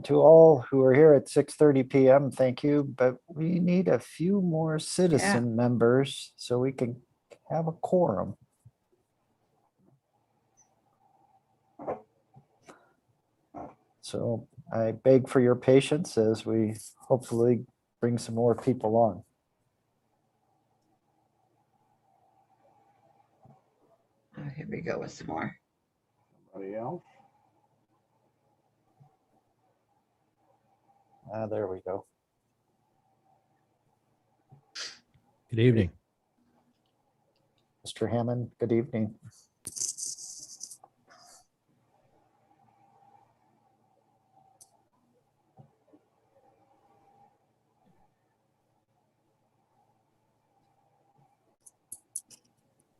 And to all who are here at 6:30 p.m., thank you. But we need a few more citizen members so we can have a quorum. So I beg for your patience as we hopefully bring some more people on. Oh, here we go with some more. Somebody else? There we go. Good evening. Mr. Hammond, good evening.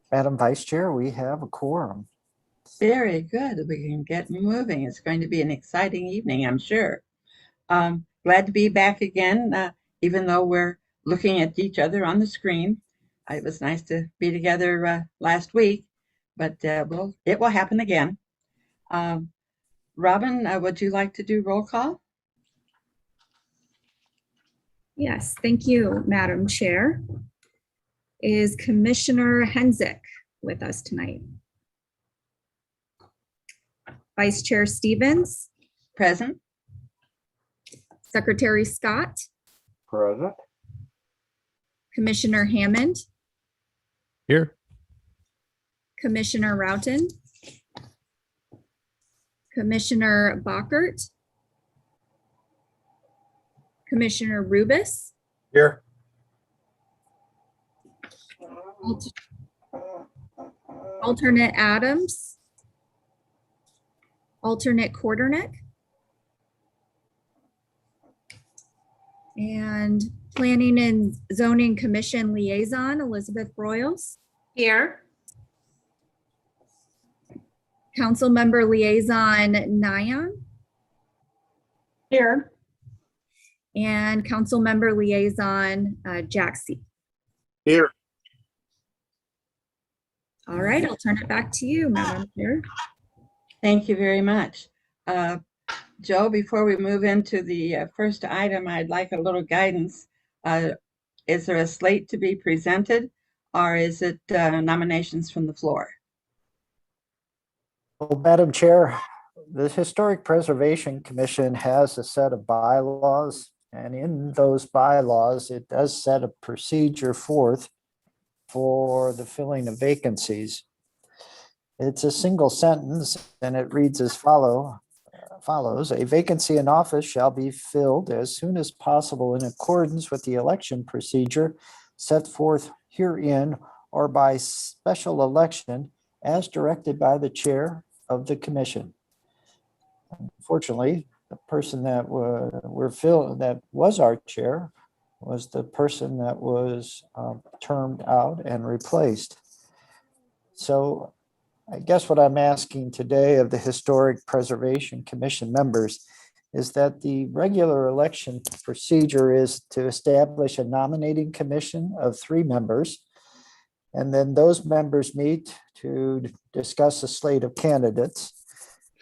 Madam Vice Chair, we have a quorum. Very good. We can get moving. It's going to be an exciting evening, I'm sure. Glad to be back again, even though we're looking at each other on the screen. It was nice to be together last week, but it will happen again. Robin, would you like to do roll call? Yes, thank you, Madam Chair. Is Commissioner Hensick with us tonight? Vice Chair Stevens, Present. Secretary Scott, Present. Commissioner Hammond, Here. Commissioner Roughton, Commissioner Bockert, Commissioner Rubis, Here. Alternate Adams, Alternate Quarternick, and Planning and Zoning Commission Liaison, Elizabeth Broyles. Here. Council Member Liaison Nyan, Here. and Council Member Liaison Jaxie. Here. All right, I'll turn it back to you, Madam Chair. Thank you very much. Joe, before we move into the first item, I'd like a little guidance. Is there a slate to be presented, or is it nominations from the floor? Well, Madam Chair, the Historic Preservation Commission has a set of bylaws, and in those bylaws, it does set a procedure forth for the filling of vacancies. It's a single sentence, and it reads as follows. A vacancy in office shall be filled as soon as possible in accordance with the election procedure set forth herein or by special election as directed by the chair of the commission. Unfortunately, the person that that was our chair was the person that was termed out and replaced. So I guess what I'm asking today of the Historic Preservation Commission members is that the regular election procedure is to establish a nominating commission of 3 members. And then those members meet to discuss a slate of candidates.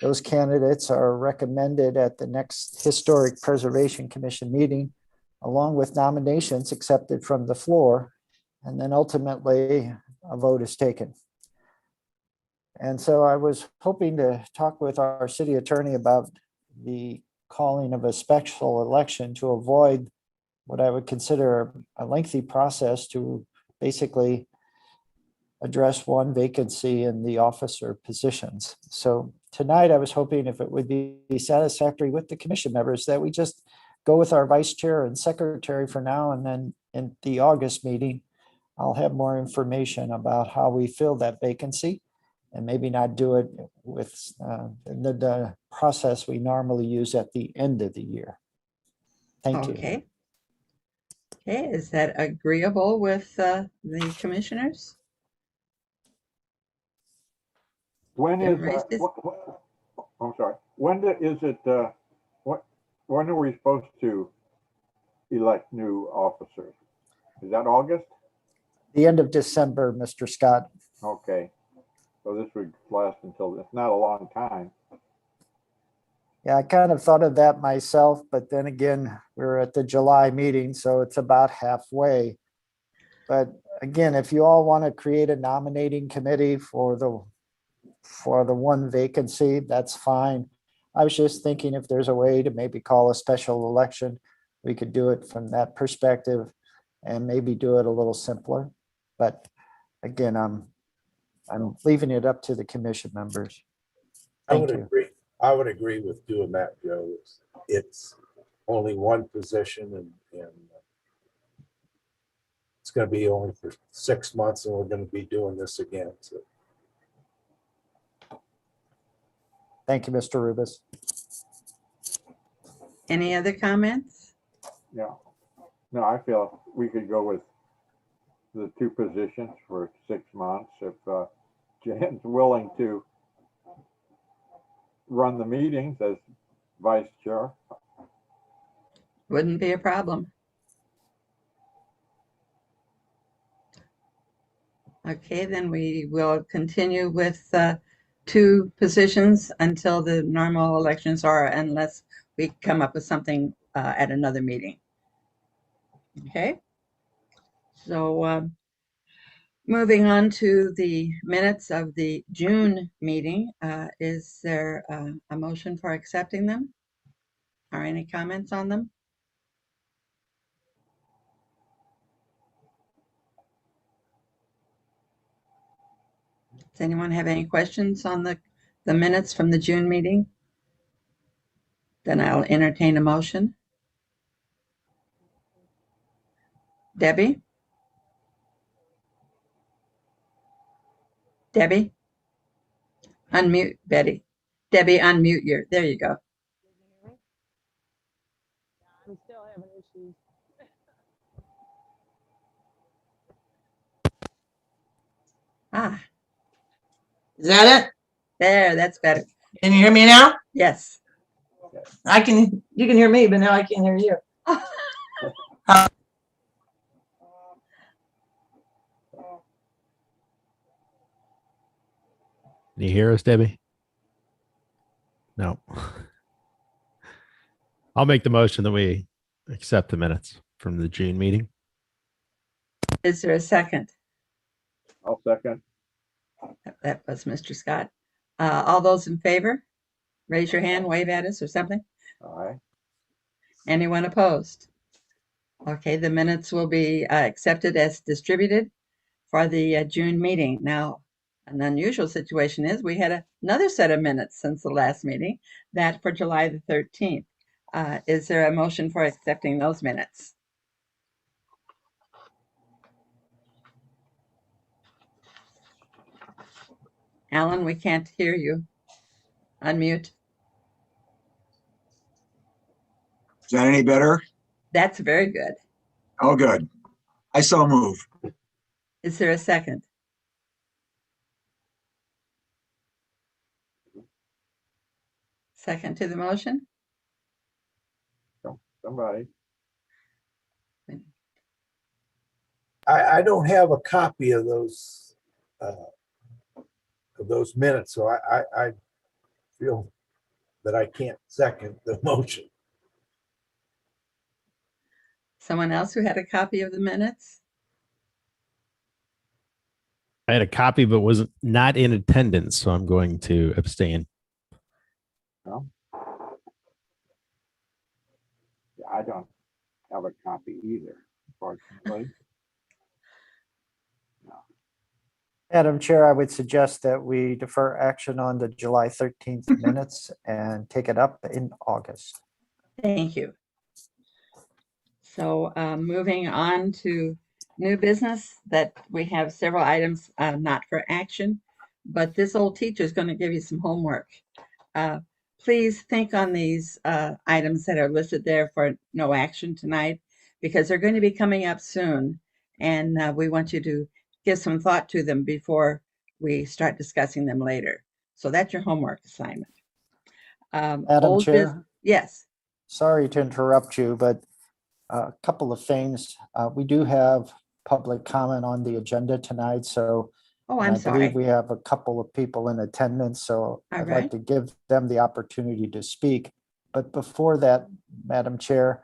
Those candidates are recommended at the next Historic Preservation Commission meeting, along with nominations accepted from the floor. And then ultimately a vote is taken. And so I was hoping to talk with our city attorney about the calling of a special election to avoid what I would consider a lengthy process to basically address one vacancy in the officer positions. So tonight I was hoping if it would be satisfactory with the commission members that we just go with our vice chair and secretary for now, and then in the August meeting, I'll have more information about how we fill that vacancy. And maybe not do it with the process we normally use at the end of the year. Thank you. Okay, is that agreeable with the commissioners? When is, Everybody's- I'm sorry, when is it, when are we supposed to elect new officers? Is that August? The end of December, Mr. Scott. Okay. So this would last until, it's not a long time. Yeah, I kind of thought of that myself, but then again, we're at the July meeting, so it's about halfway. But again, if you all want to create a nominating committee for the one vacancy, that's fine. I was just thinking if there's a way to maybe call a special election, we could do it from that perspective and maybe do it a little simpler. But again, I'm leaving it up to the commission members. I Thank would you. agree. I would agree with doing that, Joe. It's only one position and it's going to be only for 6 months and we're going to be doing this again. So Thank you, Mr. Rubus. Any other comments? Yeah. No, I feel we could go with the two positions for 6 months if Jan's willing to run the meetings as vice chair. Wouldn't be a problem. Okay, then we will continue with two positions until the normal elections are, unless we come up with something at another meeting. Okay, so moving on to the minutes of the June meeting, is there a motion for accepting them? Or any comments on them? Does anyone have any questions on the minutes from the June meeting? Then I'll entertain a motion. Debbie? Debbie? Unmute Betty. Debbie, unmute your, there you go. I'm still having issues. Ah, Is that it? there, that's better. Can you hear me now? Yes. You can hear me, but now I can't hear you. Can you hear us, Debbie? No. I'll make the motion that we accept the minutes from the June meeting. Is there a second? I'll second. That was Mr. Scott. All those in favor, raise your hand, wave at us or something. Aye. Anyone opposed? Okay, the minutes will be accepted as distributed for the June meeting. Now, an unusual situation is we had another set of minutes since the last meeting, that for July the 13th. Is there a motion for accepting those minutes? Alan, we can't hear you. Unmute. Is that any better? That's very good. Oh, good. I so move. Is there a second? Second to the motion? Somebody. I don't have a copy of those minutes, so I feel that I can't second the motion. Someone else who had a copy of the minutes? I had a copy, but was not in attendance, so I'm going to abstain. No. Yeah, I don't have a copy either, unfortunately. Madam Chair, I would suggest that we defer action on the July 13th minutes and take it up in August. Thank you. So moving on to new business, that we have several items not for action, but this old teacher is going to give you some homework. Please think on these items that are listed there for no action tonight, because they're going to be coming up soon. And we want you to give some thought to them before we start discussing them later. So that's your homework assignment. Madam Chair, yes. sorry to interrupt you, but a couple of things. We do have public comment on the agenda tonight, so Oh, And I'm I believe sorry. we have a couple of people in attendance, so All I'd right. like to give them the opportunity to speak. But before that, Madam Chair,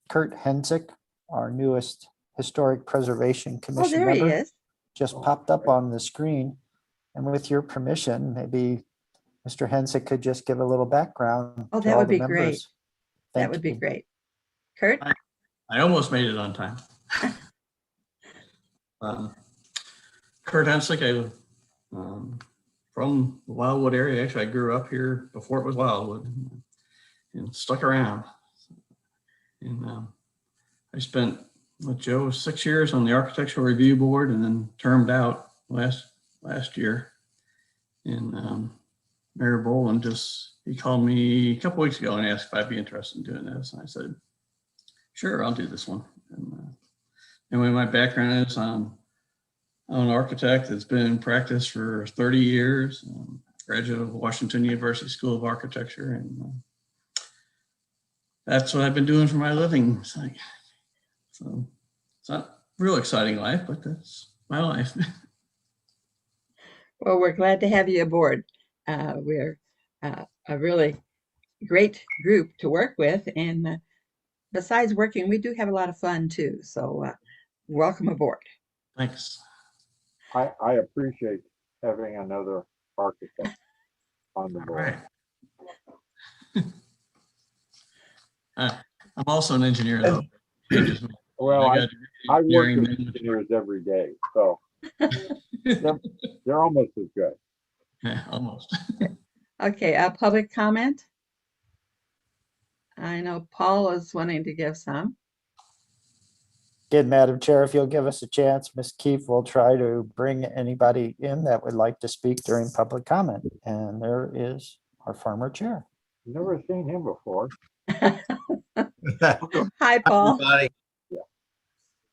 Kurt Hensick, our newest Historic Preservation Oh, Commission there he member, is. just popped up on the screen. And with your permission, maybe Mr. Hensick could just give a little background Oh, to that all would the be great. members. That Thank would be you. great. Kurt? I almost made it on time. Kurt Hensick, from the Wildwood area. Actually, I grew up here before it was Wildwood and stuck around. And I spent with Joe 6 years on the Architectural Review Board and then termed out last year. And Mayor Boland he called me a couple weeks ago and asked if I'd be interested in doing this. And I said, sure, I'll do this one. And anyway, my background is I'm an architect that's been in practice for 30 years, graduate of Washington University School of Architecture. And that's what I've been doing for my living. So it's not a real exciting life, but that's my life. Well, we're glad to have you aboard. We're a really great group to work with. And besides working, we do have a lot of fun too. So welcome aboard. Thanks. I appreciate having another architect on the All board. right. I'm also an engineer, though. Well, I work engineering with engineers every day, so they're almost as good. Yeah, almost. Okay, public comment. I know Paul is wanting to give some. Again, Madam Chair, if you'll give us a chance, Ms. Keefe will try to bring anybody in that would like to speak during public comment. And there is our former chair. Never seen him before. Hi, Paul. Everybody.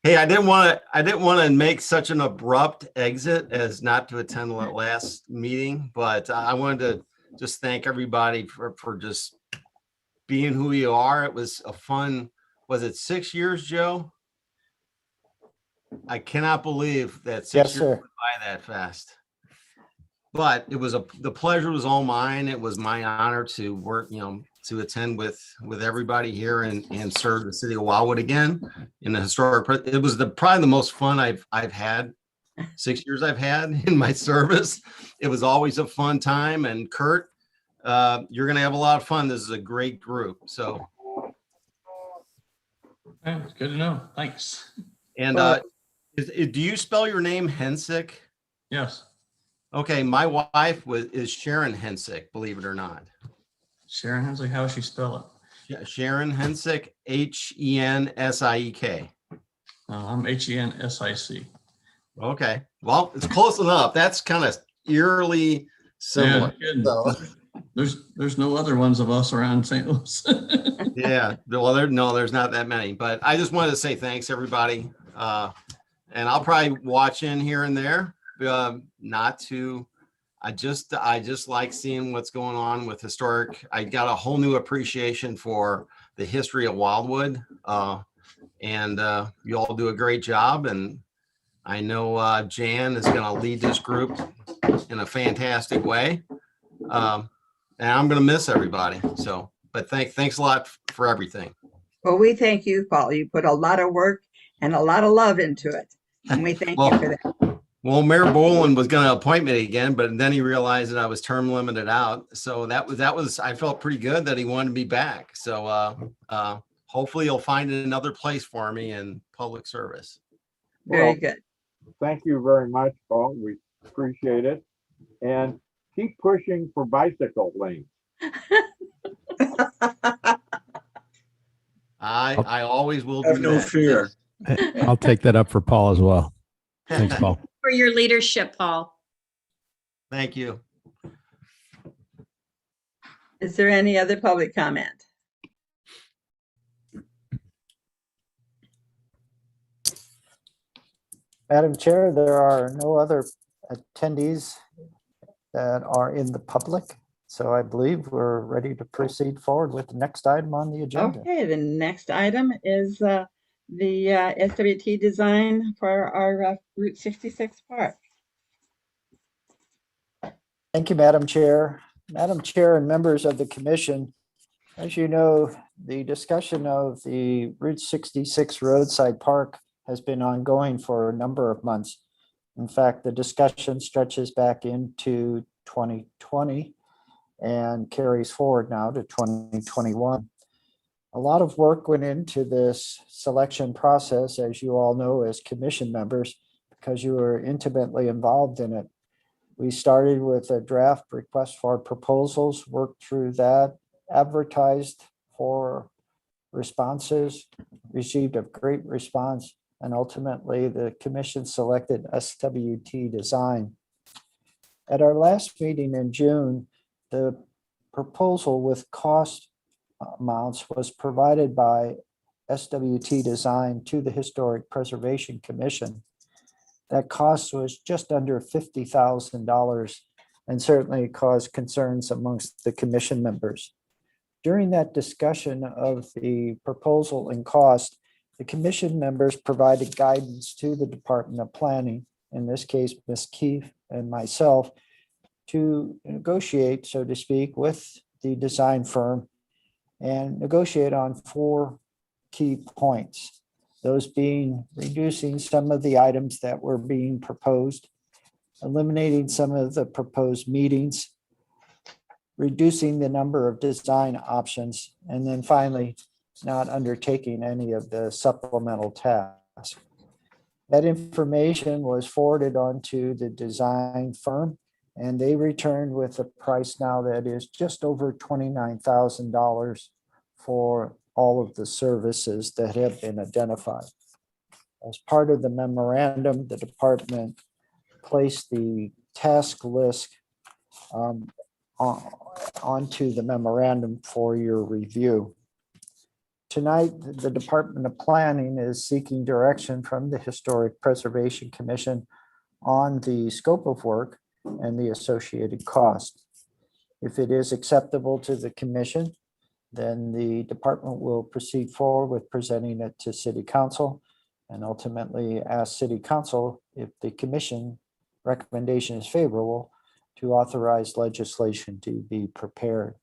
Hey, I didn't want to make such an abrupt exit as not to attend the last meeting, but I wanted to just thank everybody for just being who you are. It was a fun, was it 6 years, Joe? I cannot believe that 6 Yes, years sir. went by that fast. But it was the pleasure was all mine. It was my honor to work, to attend with everybody here and serve the city of Wildwood again in the historic. It was probably the most fun I've had. 6 years I've had in my service. It was always a fun time. And Kurt, you're going to have a lot of fun. This is a great group. So. It's good to know. Thanks. And do you spell your name Hensick? Yes. Okay, my wife is Sharon Hensick, believe it or not. Sharon Hensick, how does she spell it? Sharon Hensick, Hensiek. I'm Hensic. Okay, well, it's close enough. That's kind of eerily similar. Yeah, so. There's no other ones of us around St. Louis. Yeah, well, there's not that many, but I just wanted to say thanks, everybody. And I'll probably watch in here and there. I just like seeing what's going on with historic. I got a whole new appreciation for the history of Wildwood, and you all do a great job. And I know Jan is going to lead this group in a fantastic way, and I'm going to miss everybody. So, but thanks a lot for everything. Well, we thank you, Paul. You put a lot of work and a lot of love into it, and we thank you for that. Well, Mayor Boland was going to appoint me again, but then he realized that I was term limited out. So that was I felt pretty good that he wanted me back. So hopefully he'll find another place for me in public service. Very good. Thank you very much, Paul. We appreciate it. And keep pushing for bicycle lanes. I always will do Have no that. fear. I'll take that up for Paul as well. Thanks, Paul. For your leadership, Paul. Thank you. Is there any other public comment? Madam Chair, there are no other attendees that are in the public. So I believe we're ready to proceed forward with the next item on the agenda. Okay, the next item is the SWT design for our Route 66 park. Thank you, Madam Chair. Madam Chair and members of the commission, as you know, the discussion of the Route 66 roadside park has been ongoing for a number of months. In fact, the discussion stretches back into 2020 and carries forward now to 2021. A lot of work went into this selection process, as you all know, as commission members, because you were intimately involved in it. We started with a draft request for proposals, worked through that, advertised for responses, received a great response, and ultimately the commission selected SWT Design. At our last meeting in June, the proposal with cost amounts was provided by SWT Design to the Historic Preservation Commission. That cost was just under $50,000 and certainly caused concerns amongst the commission members. During that discussion of the proposal and cost, the commission members provided guidance to the Department of Planning, in this case, Ms. Keefe and myself, to negotiate, so to speak, with the design firm and negotiate on 4 key points. Those being reducing some of the items that were being proposed, eliminating some of the proposed meetings, reducing the number of design options, and then finally, not undertaking any of the supplemental tasks. That information was forwarded on to the design firm, and they returned with a price now that is just over $29,000 for all of the services that have been identified. As part of the memorandum, the department placed the task list onto the memorandum for your review. Tonight, the Department of Planning is seeking direction from the Historic Preservation Commission on the scope of work and the associated cost. If it is acceptable to the commission, then the department will proceed forward with presenting it to City Council and ultimately ask City Council, if the commission recommendation is favorable, to authorize legislation to be prepared.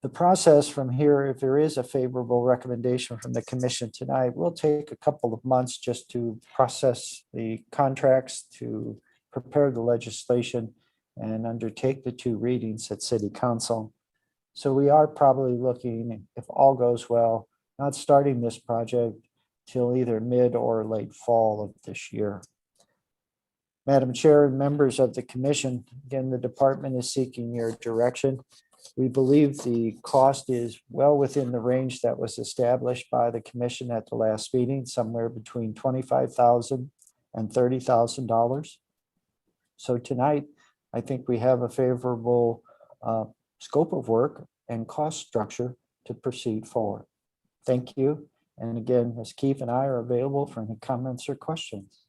The process from here, if there is a favorable recommendation from the commission tonight, will take a couple of months just to process the contracts, to prepare the legislation, and undertake the 2 readings at City Council. So we are probably looking, if all goes well, not starting this project till either mid or late fall of this year. Madam Chair and members of the commission, again, the department is seeking your direction. We believe the cost is well within the range that was established by the commission at the last meeting, somewhere between $25,000 and $30,000. So tonight, I think we have a favorable scope of work and cost structure to proceed forward. Thank you. And again, Ms. Keefe and I are available for any comments or questions.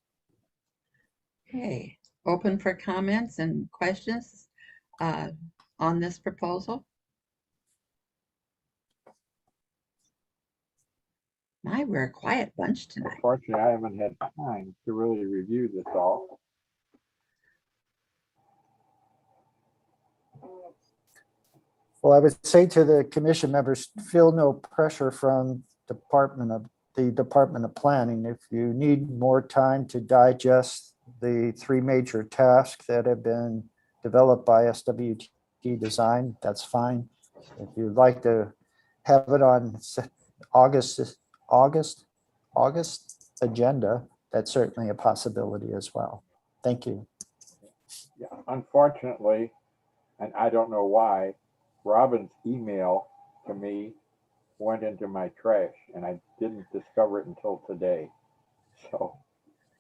Okay, open for comments and questions on this proposal. We're a quiet bunch tonight. Unfortunately, I haven't had time to really review this all. Well, I would say to the commission members, feel no pressure from the Department of Planning. If you need more time to digest the 3 major tasks that have been developed by SWT Design, that's fine. If you'd like to have it on August agenda, that's certainly a possibility as well. Thank you. Yeah, unfortunately, and I don't know why, Robin's email to me went into my trash and I didn't discover it until today. So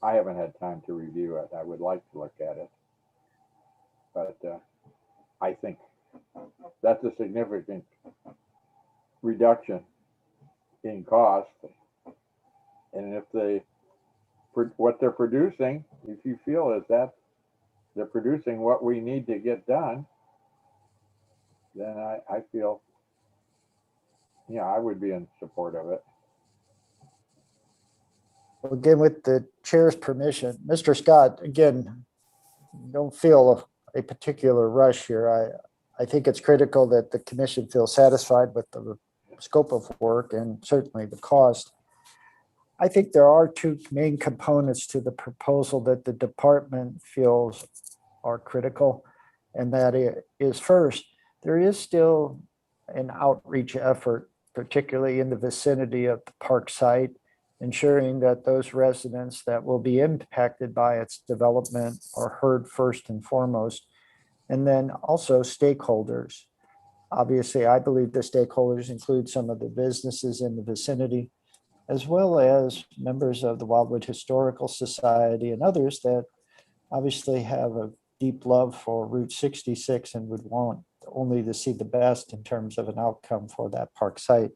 I haven't had time to review it. I would like to look at it. But I think that's a significant reduction in cost. And if what they're producing, if you feel is that they're producing what we need to get done, then I feel, yeah, I would be in support of it. Again, with the chair's permission, Mr. Scott, again, don't feel a particular rush here. I think it's critical that the commission feels satisfied with the scope of work and certainly the cost. I think there are two main components to the proposal that the department feels are critical. And that is, first, there is still an outreach effort, particularly in the vicinity of the park site, ensuring that those residents that will be impacted by its development are heard first and foremost. And then also stakeholders. Obviously, I believe the stakeholders include some of the businesses in the vicinity, as well as members of the Wildwood Historical Society and others that obviously have a deep love for Route 66 and would want only to see the best in terms of an outcome for that park site.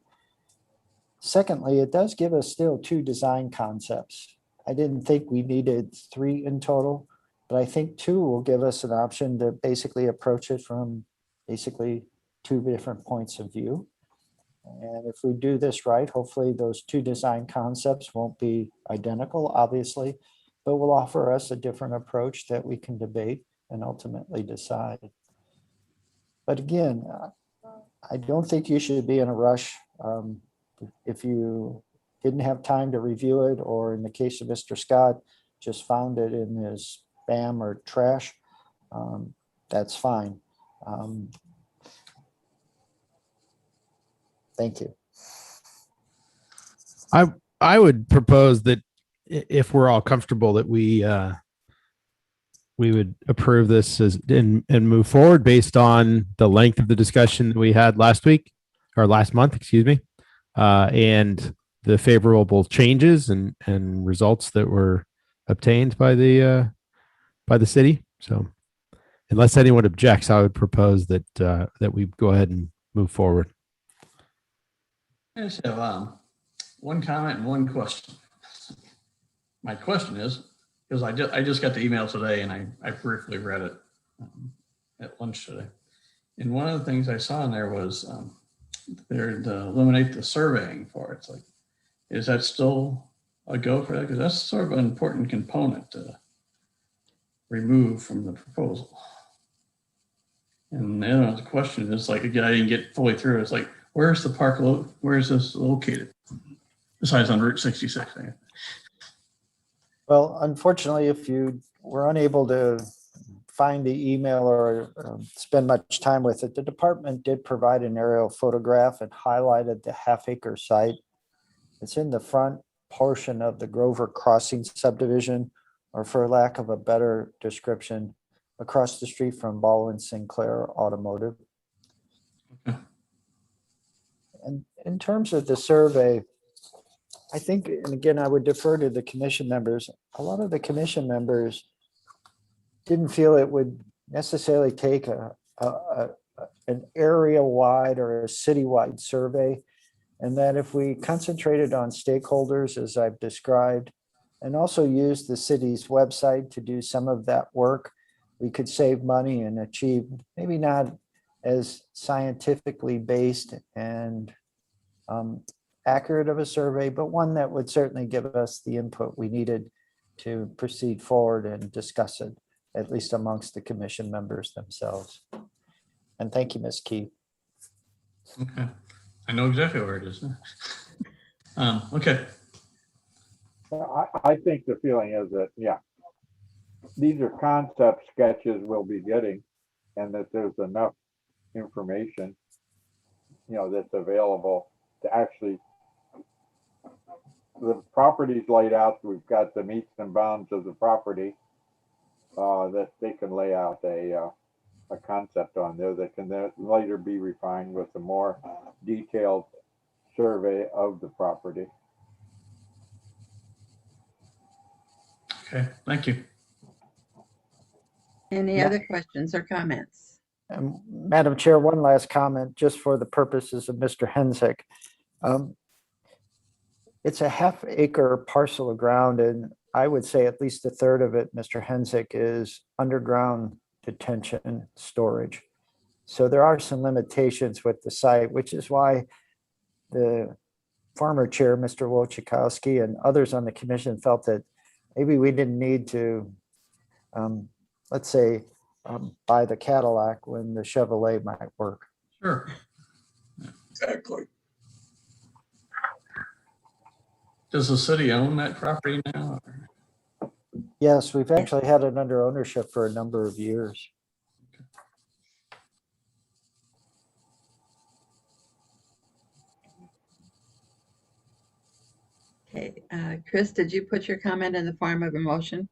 Secondly, it does give us still two design concepts. I didn't think we needed three in total, but I think two will give us an option to basically approach it from basically two different points of view. And if we do this right, hopefully those two design concepts won't be identical, obviously, but will offer us a different approach that we can debate and ultimately decide. But again, I don't think you should be in a rush. If you didn't have time to review it, or in the case of Mr. Scott, just found it in his spam or trash, that's fine. Thank you. I would propose that if we're all comfortable that we would approve this and move forward based on the length of the discussion that we had last month, excuse me, and the favorable changes and results that were obtained by the city. So unless anyone objects, I would propose that we go ahead and move forward. I just have one comment and one question. My question is, because I just got the email today and I briefly read it at lunch today. And one of the things I saw in there was they're to eliminate the surveying for it. It's like, is that still a go for that? Because that's sort of an important component to remove from the proposal. And the other question is like, again, I didn't get fully through. It's like, where's the park? Where is this located? Besides on Route 66. Well, unfortunately, if you were unable to find the email or spend much time with it, the department did provide an aerial photograph and highlighted the half-acre site. It's in the front portion of the Grover Crossing subdivision, or for lack of a better description, across the street from Baldwin Sinclair Automotive. Okay. And in terms of the survey, I think, and again, I would defer to the commission members. A lot of the commission members didn't feel it would necessarily take an area-wide or a city-wide survey, and that if we concentrated on stakeholders, as I've described, and also used the city's website to do some of that work, we could save money and achieve maybe not as scientifically based and accurate of a survey, but one that would certainly give us the input we needed to proceed forward and discuss it, at least amongst the commission members themselves. And thank you, Ms. Key. Okay. I know exactly where it is. Okay. I think the feeling is that, yeah, these are concept sketches we'll be getting, and that there's enough information, that's available to actually, the property's laid out. We've got the meets and bounds of the property that they can lay out a concept on there that can then later be refined with a more detailed survey of the property. Okay, thank you. Any other questions or comments? Madam Chair, one last comment, just for the purposes of Mr. Hensick. It's a half-acre parcel of ground, and I would say at least a third of it, Mr. Hensick, is underground detention storage. So there are some limitations with the site, which is why the former chair, Mr. Wojciechowski, and others on the commission felt that maybe we didn't need to, let's say, buy the Cadillac when the Chevrolet might work. Sure. Exactly. Does the city own that property now? Yes, we've actually had it under ownership for a number of years. Okay, Chris, did you put your comment in the form of a motion?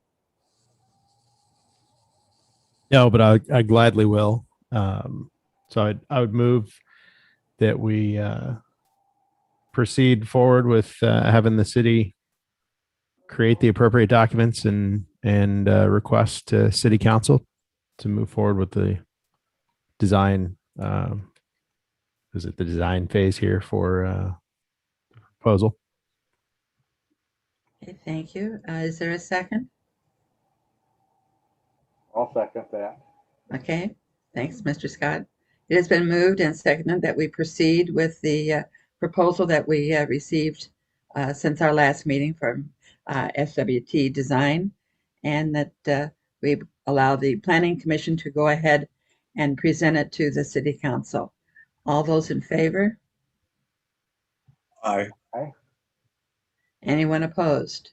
No, but I gladly will. So I would move that we proceed forward with having the city create the appropriate documents and request to city council to move forward with the design. Is it the design phase here for proposal? Okay, thank you. Is there a second? I'll second that. Okay, thanks, Mr. Scott. It has been moved and seconded that we proceed with the proposal that we received since our last meeting from SWT Design, and that we allow the Planning Commission to go ahead and present it to the City Council. All those in favor? Aye. Anyone opposed?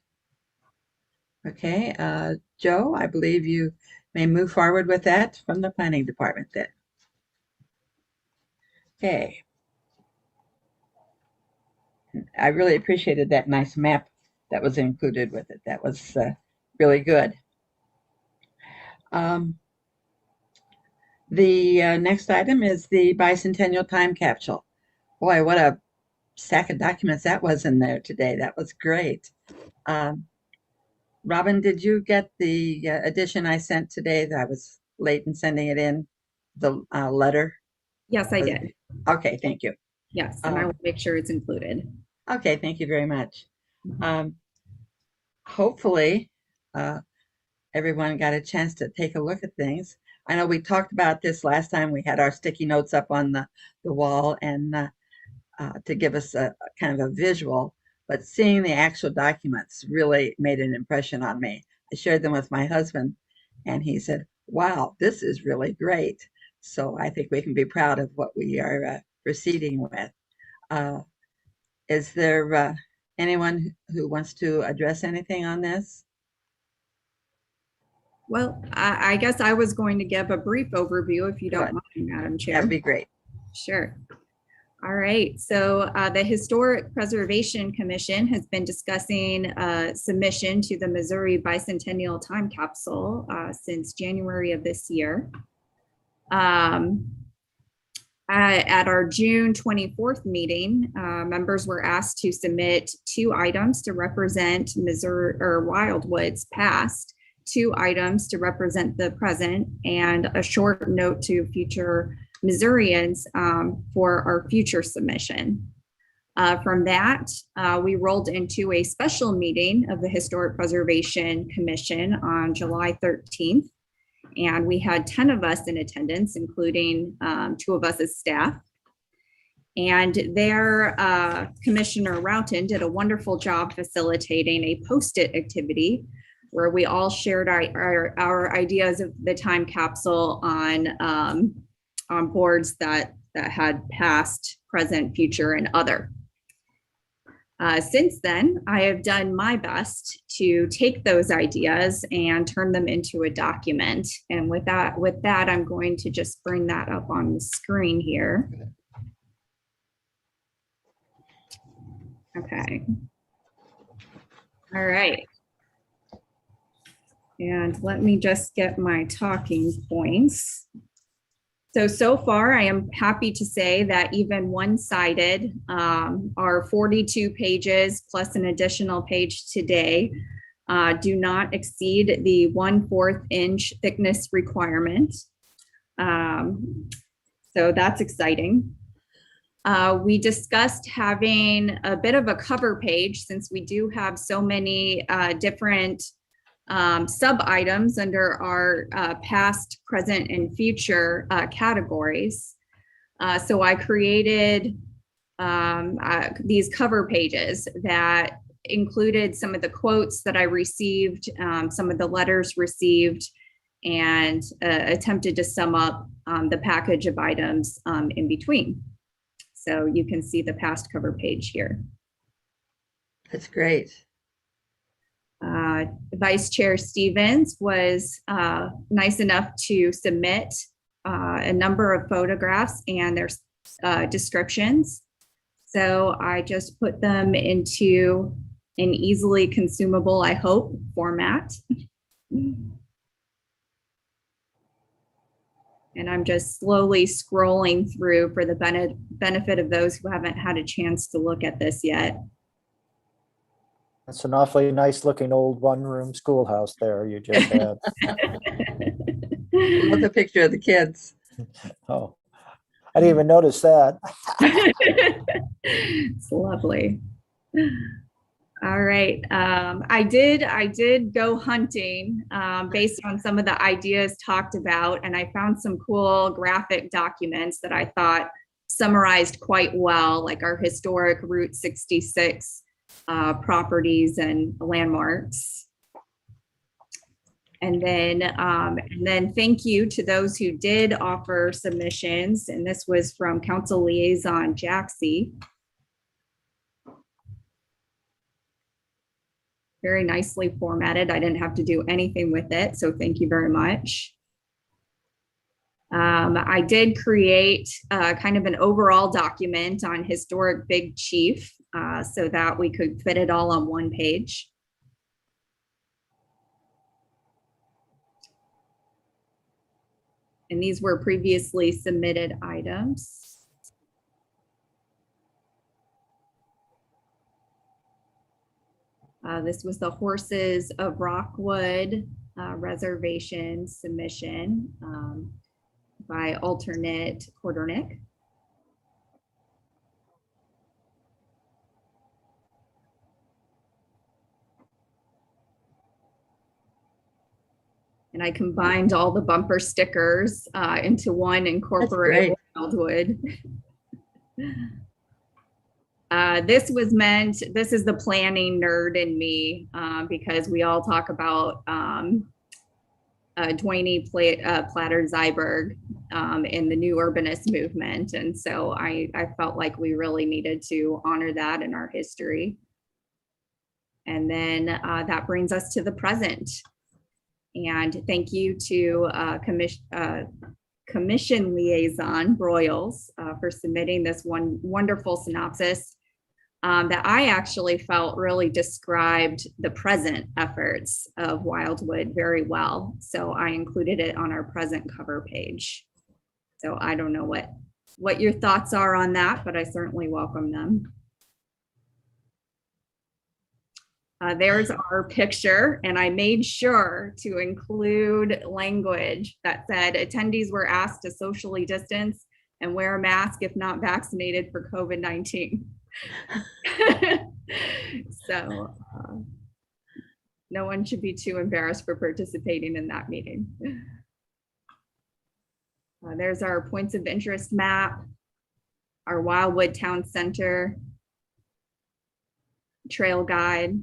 Okay, Joe, I believe you may move forward with that from the Planning Department then. Okay. I really appreciated that nice map that was included with it. That was really good. The next item is the Bicentennial Time Capsule. Boy, what a stack of documents that was in there today. That was great. Robin, did you get the edition I sent today? That I was late in sending it in, the letter? Yes, I did. Okay, thank you. Yes, and I will make sure it's included. Okay, thank you very much. Hopefully, everyone got a chance to take a look at things. I know we talked about this last time. We had our sticky notes up on the wall and to give us a kind of a visual, but seeing the actual documents really made an impression on me. I shared them with my husband and he said, wow, this is really great. So I think we can be proud of what we are proceeding with. Is there anyone who wants to address anything on this? Well, I guess I was going to give a brief overview if you don't mind, Madam Chair. That'd be great. Sure. All right. So the Historic Preservation Commission has been discussing submission to the Missouri Bicentennial Time Capsule since January of this year. At our June 24th meeting, members were asked to submit 2 items to represent Missouri or Wildwood's past, 2 items to represent the present, and a short note to future Missourians for our future submission. From that, we rolled into a special meeting of the Historic Preservation Commission on July 13th. And we had 10 of us in attendance, including 2 of us as staff. And there, Commissioner Roughton did a wonderful job facilitating a post-it activity where we all shared our ideas of the time capsule on boards that had past, present, future, and other. Since then, I have done my best to take those ideas and turn them into a document. And with that, I'm going to just bring that up on the screen here. Okay. All right. And let me just get my talking points. So far, I am happy to say that even one-sided, our 42 pages plus an additional page today do not exceed the 1/4 inch thickness requirement. So that's exciting. We discussed having a bit of a cover page since we do have so many different sub items under our past, present, and future categories. So I created these cover pages that included some of the quotes that I received, some of the letters received, and attempted to sum up the package of items in between. So you can see the past cover page here. That's great. Vice Chair Stevens was nice enough to submit a number of photographs and their descriptions. So I just put them into an easily consumable, I hope, format. And I'm just slowly scrolling through for the benefit of those who haven't had a chance to look at this yet. That's an awfully nice looking old one-room schoolhouse there you just had. Love the picture of the kids. Oh, I didn't even notice that. It's lovely. All right. I did go hunting based on some of the ideas talked about, and I found some cool graphic documents that I thought summarized quite well, like our historic Route 66 properties and landmarks. And then thank you to those who did offer submissions. And this was from Council Liaison Jaxie. Very nicely formatted. I didn't have to do anything with it, so thank you very much. I did create kind of an overall document on historic Big Chief so that we could fit it all on one page. And these were previously submitted items. This was the Horses of Rockwood reservation submission by alternate Quarternick. And I combined all the bumper stickers into one incorporated Wildwood. This is the planning nerd in me because we all talk about Dwayne Platter-Zyberg in the new urbanist movement. And so I felt like we really needed to honor that in our history. And then that brings us to the present. And thank you to Commission Liaison Broyles for submitting this wonderful synopsis that I actually felt really described the present efforts of Wildwood very well. So I included it on our present cover page. So I don't know what your thoughts are on that, but I certainly welcome them. There's our picture, and I made sure to include language that said attendees were asked to socially distance and wear a mask if not vaccinated for COVID-19. So no one should be too embarrassed for participating in that meeting. There's our points of interest map, our Wildwood Town Center trail guide.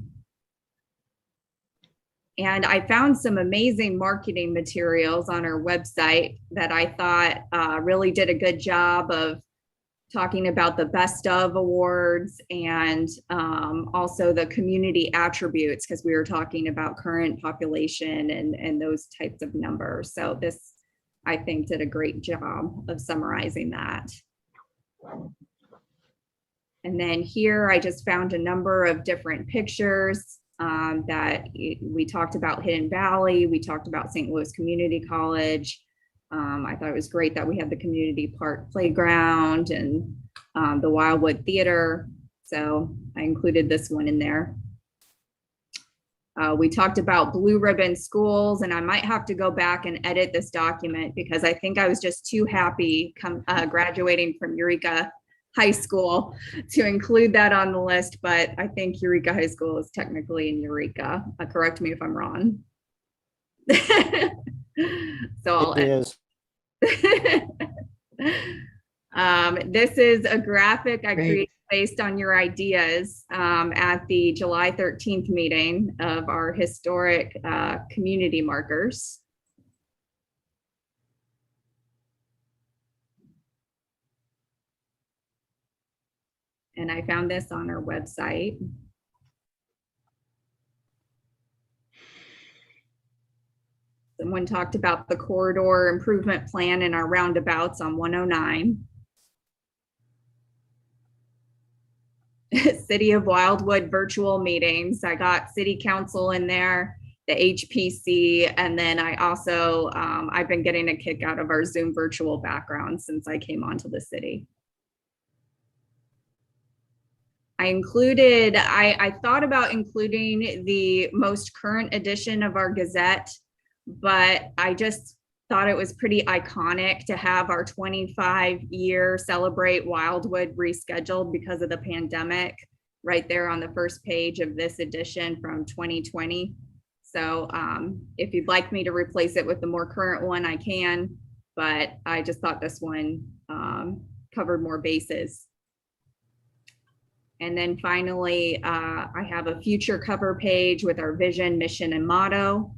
And I found some amazing marketing materials on our website that I thought really did a good job of talking about the best of awards and also the community attributes, because we were talking about current population and those types of numbers. So this, I think, did a great job of summarizing that. And then here I just found a number of different pictures that we talked about Hidden Valley, we talked about St. Louis Community College. I thought it was great that we had the community park playground and the Wildwood Theater. So I included this one in there. We talked about blue ribbon schools, and I might have to go back and edit this document because I think I was just too happy graduating from Eureka High School to include that on the list, but I think Eureka High School is technically in Eureka. Correct me if I'm wrong. So I'll edit. This is a graphic I created based on your ideas at the July 13th meeting of our historic community markers. And I found this on our website. Someone talked about the corridor improvement plan in our roundabouts on 109. City of Wildwood virtual meetings. I got city council in there, the HPC, and then I also, I've been getting a kick out of our Zoom virtual background since I came onto the city. I thought about including the most current edition of our Gazette, but I just thought it was pretty iconic to have our 25-year Celebrate Wildwood rescheduled because of the pandemic right there on the first page of this edition from 2020. So if you'd like me to replace it with the more current one, I can, but I just thought this one covered more bases. And then finally, I have a future cover page with our vision, mission, and motto.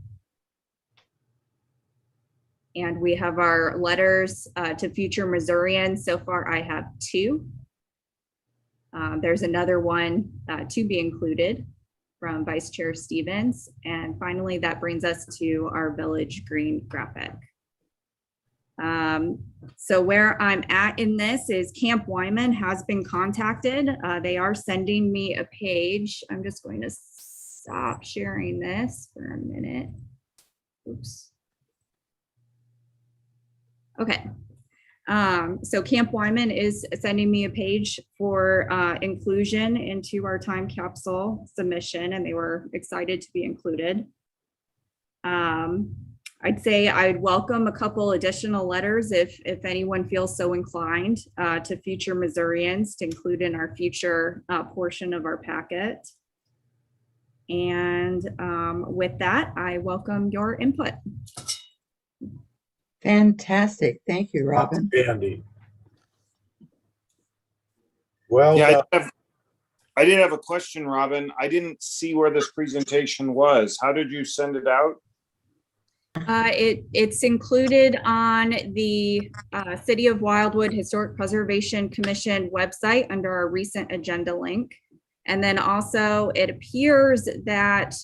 And we have our letters to future Missourians. So far, I have 2. There's another one to be included from Vice Chair Stevens. And finally, that brings us to our Village Green graphic. So where I'm at in this is Camp Wyman has been contacted. They are sending me a page. I'm just going to stop sharing this for a minute. Oops. Okay. So Camp Wyman is sending me a page for inclusion into our time capsule submission, and they were excited to be included. I'd say I'd welcome a couple additional letters if anyone feels so inclined to future Missourians to include in our future portion of our packet. And with that, I welcome your input. Fantastic. Thank you, Robin. Andy. Well, Yeah, I did have a question, Robin. I didn't see where this presentation was. How did you send it out? It's included on the City of Wildwood Historic Preservation Commission website under our recent agenda link. And then also it appears that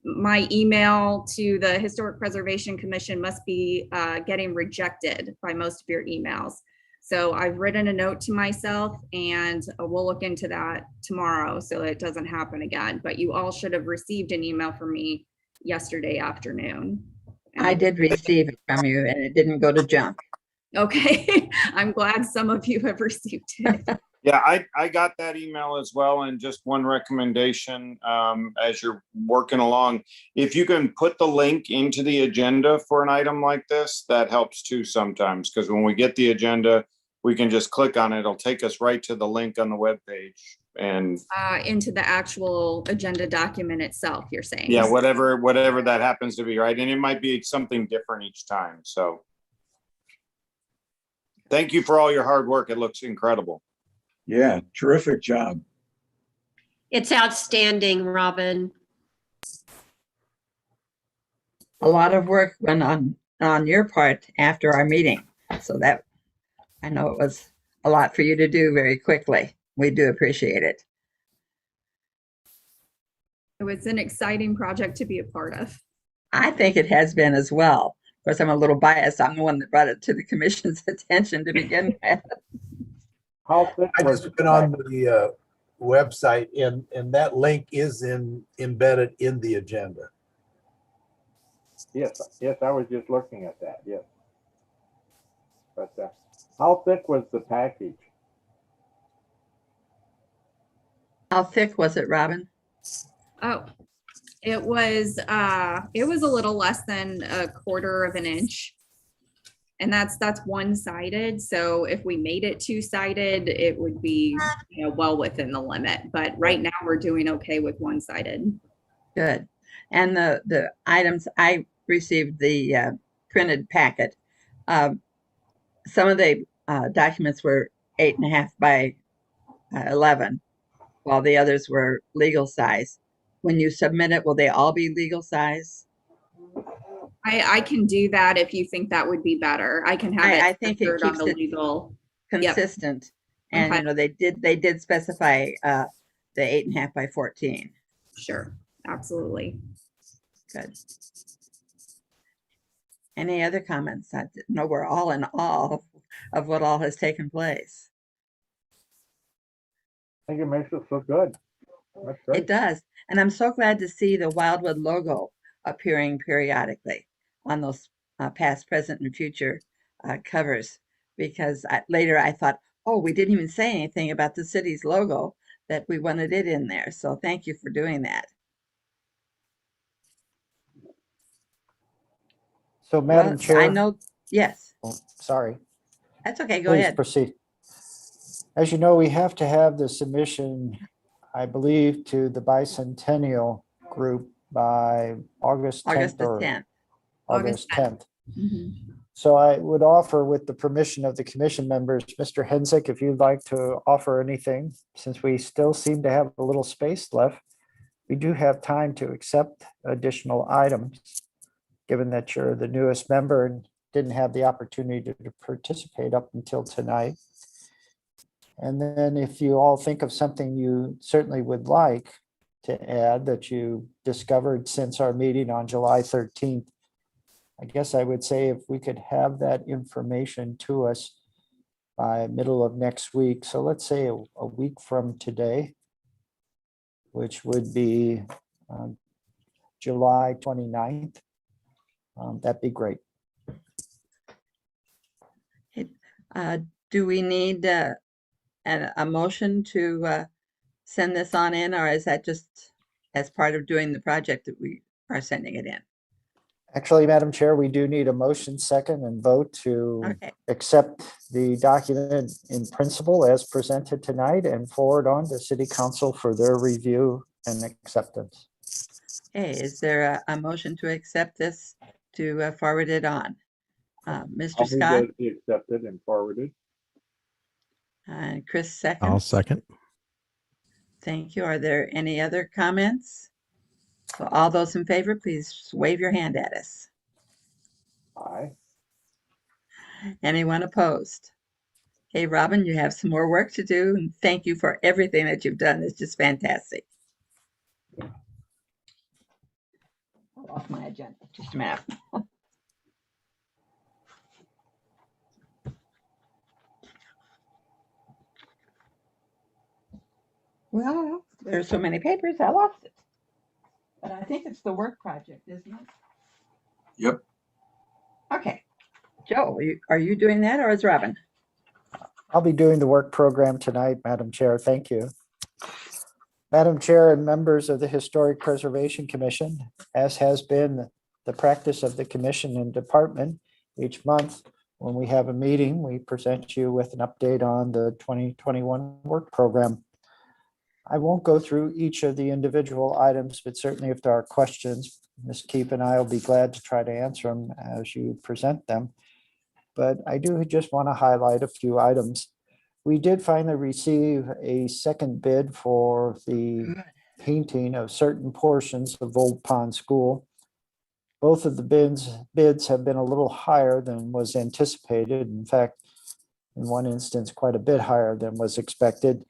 my email to the Historic Preservation Commission must be getting rejected by most of your emails. So I've written a note to myself and we'll look into that tomorrow so it doesn't happen again. But you all should have received an email from me yesterday afternoon. I did receive it from you and it didn't go to junk. Okay, I'm glad some of you have received it. Yeah, I got that email as well. And just one recommendation as you're working along, if you can put the link into the agenda for an item like this, that helps too sometimes. Because when we get the agenda, we can just click on it. It'll take us right to the link on the webpage. And into the actual agenda document itself, you're saying? yeah, whatever that happens to be, right? And it might be something different each time. So thank you for all your hard work. It looks incredible. Yeah, terrific job. It's outstanding, Robin. A lot of work went on your part after our meeting. So that, I know it was a lot for you to do very quickly. We do appreciate it. It was an exciting project to be a part of. I think it has been as well. Of course, I'm a little biased. I'm the one that brought it to the commission's attention to begin with. How thick I was just been on the website and that link is embedded in the agenda. Yes, I was just looking at that, yes. But how thick was the package? How thick was it, Robin? Oh, it was a little less than 1/4 of an inch. And that's one-sided. So if we made it two-sided, it would be well within the limit. But right now we're doing okay with one-sided. Good. And the items, I received the printed packet. Some of the documents were 8.5 by 11, while the others were legal size. When you submit it, will they all be legal size? I can do that if you think that would be better. I can have I think it on keeps the it legal consistent. And, Okay. you know, they did specify the 8.5 by 14. Sure, absolutely. Good. Any other comments? I know we're all in awe of what all has taken place. I think it makes us look good. That's great. It does. And I'm so glad to see the Wildwood logo appearing periodically on those past, present, and future covers, because later I thought, oh, we didn't even say anything about the city's logo, that we wanted it in there. So thank you for doing that. So Madam Well, Chair. I know, yes. Oh, sorry. That's okay. Go Please ahead. proceed. As you know, we have to have the submission, I believe, to the Bicentennial group by August 10th August the or 10th. August 10th. Mhm. So I would offer, with the permission of the commission members, Mr. Hensick, if you'd like to offer anything, since we still seem to have a little space left, we do have time to accept additional items, given that you're the newest member and didn't have the opportunity to participate up until tonight. And then if you all think of something you certainly would like to add that you discovered since our meeting on July 13th, I guess I would say if we could have that information to us by middle of next week. So let's say a week from today, which would be July 29th. That'd be great. Do we need a motion to send this on in, or is that just as part of doing the project that we are sending it in? Actually, Madam Chair, we do need a motion second and vote to accept the document in principle as presented tonight and forward on to City Council for their review and acceptance. Okay, is there a motion to accept this, to forward it on? Mr. Scott? Be accepted and forwarded. Chris second. I'll second. Thank you. Are there any other comments? So all those in favor, please wave your hand at us. Aye. Anyone opposed? Hey, Robin, you have some more work to do, and thank you for everything that you've done. It's just fantastic. Off my agenda, just a minute. Well, there's so many papers, I lost it. But I think it's the work project, isn't it? Yep. Okay. Joe, are you doing that, or is Robin? I'll be doing the work program tonight, Madam Chair. Thank you. Madam Chair and members of the Historic Preservation Commission, as has been the practice of the commission and department, each month when we have a meeting, we present you with an update on the 2021 work program. I won't go through each of the individual items, but certainly if there are questions, Ms. Keep and I will be glad to try to answer them as you present them. But I do just want to highlight a few items. We did finally receive a second bid for the painting of certain portions of Old Pond School. Both of the bids have been a little higher than was anticipated. In fact, in one instance, quite a bit higher than was expected.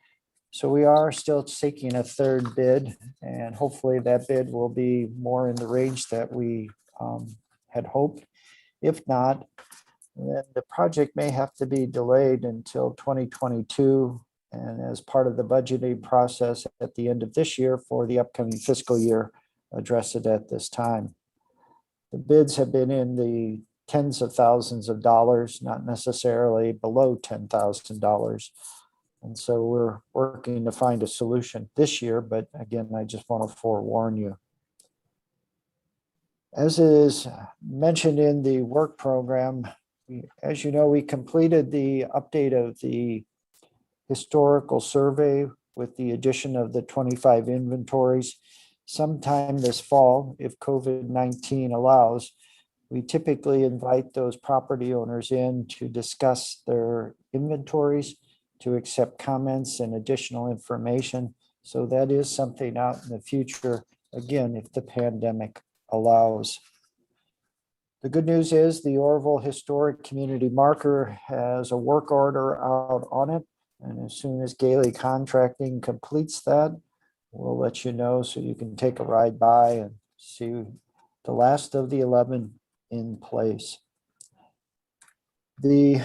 So we are still seeking a third bid, and hopefully that bid will be more in the range that we had hoped. If not, then the project may have to be delayed until 2022, and as part of the budgeting process at the end of this year for the upcoming fiscal year, address it at this time. The bids have been in the tens of thousands of dollars, not necessarily below $10,000. And so we're working to find a solution this year, but again, I just want to forewarn you. As is mentioned in the work program, as you know, we completed the update of the historical survey with the addition of the 25 inventories. Sometime this fall, if COVID-19 allows, we typically invite those property owners in to discuss their inventories, to accept comments and additional information. So that is something out in the future, again, if the pandemic allows. The good news is the Orville Historic Community Marker has a work order out on it. And as soon as Gailey Contracting completes that, we'll let you know so you can take a ride by and see the last of the 11 in place. The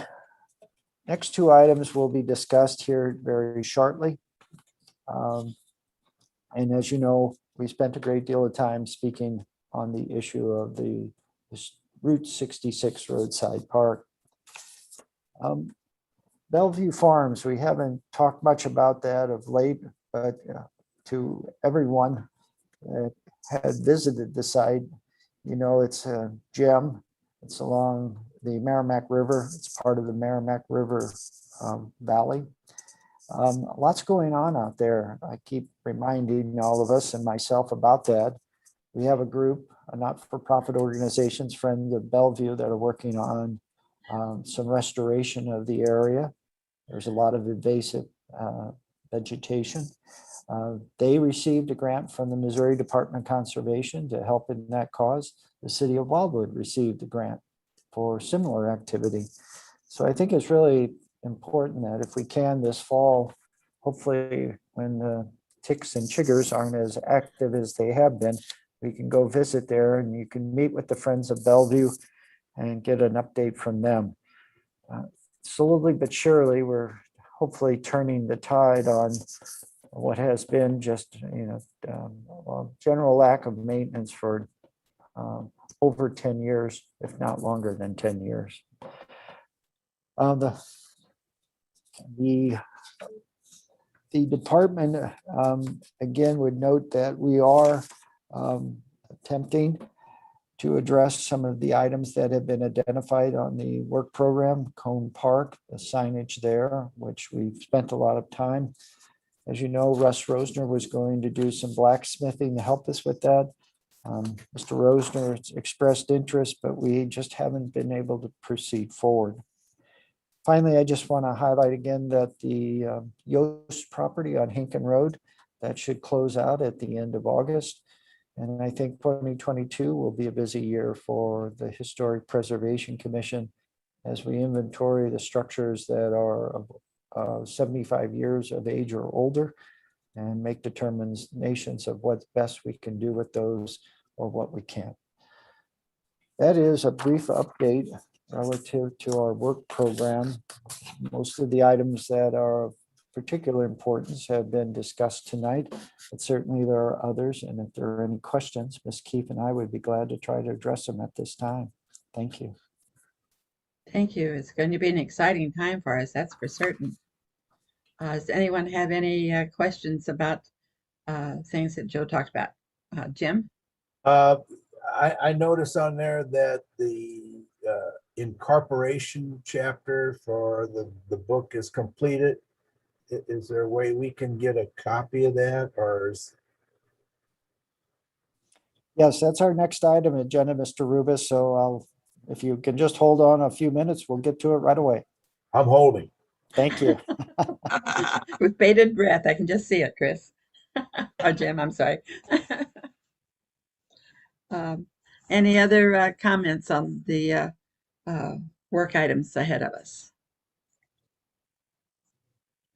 next two items will be discussed here very shortly. And as you know, we spent a great deal of time speaking on the issue of the Route 66 roadside park. Bellevue Farms, we haven't talked much about that of late, but to everyone that had visited the site, you know, it's a gem. It's along the Merrimack River. It's part of the Merrimack River Valley. Lots going on out there. I keep reminding all of us and myself about that. We have a group, a not-for-profit organizations, Friends of Bellevue, that are working on some restoration of the area. There's a lot of invasive vegetation. They received a grant from the Missouri Department of Conservation to help in that cause. The city of Wildwood received a grant for similar activity. So I think it's really important that if we can this fall, hopefully when the ticks and chiggers aren't as active as they have been, we can go visit there and you can meet with the Friends of Bellevue and get an update from them. Slowly but surely, we're hopefully turning the tide on what has been just, general lack of maintenance for over 10 years, if not longer than 10 years. The department, again, would note that we are attempting to address some of the items that have been identified on the work program, Cone Park, the signage there, which we've spent a lot of time. As you know, Russ Rosner was going to do some blacksmithing to help us with that. Mr. Rosner expressed interest, but we just haven't been able to proceed forward. Finally, I just want to highlight again that the Yost property on Hinken Road, that should close out at the end of August. And I think 2022 will be a busy year for the Historic Preservation Commission as we inventory the structures that are 75 years of age or older and make determinations of what's best we can do with those or what we can't. That is a brief update relative to our work program. Most of the items that are of particular importance have been discussed tonight, but certainly there are others. And if there are any questions, Ms. Keefe and I would be glad to try to address them at this time. Thank you. Thank you. It's going to be an exciting time for us, that's for certain. Does anyone have any questions about things that Joe talked about? Jim? I noticed on there that the incorporation chapter for the book is completed. Is there a way we can get a copy of that, or is... Yes, that's our next item, agenda, Mr. Rubis. So if you can just hold on a few minutes, we'll get to it right away. I'm holding. Thank you. With bated breath, I can just see it, Chris. Or Jim, I'm sorry. Any other comments on the work items ahead of us?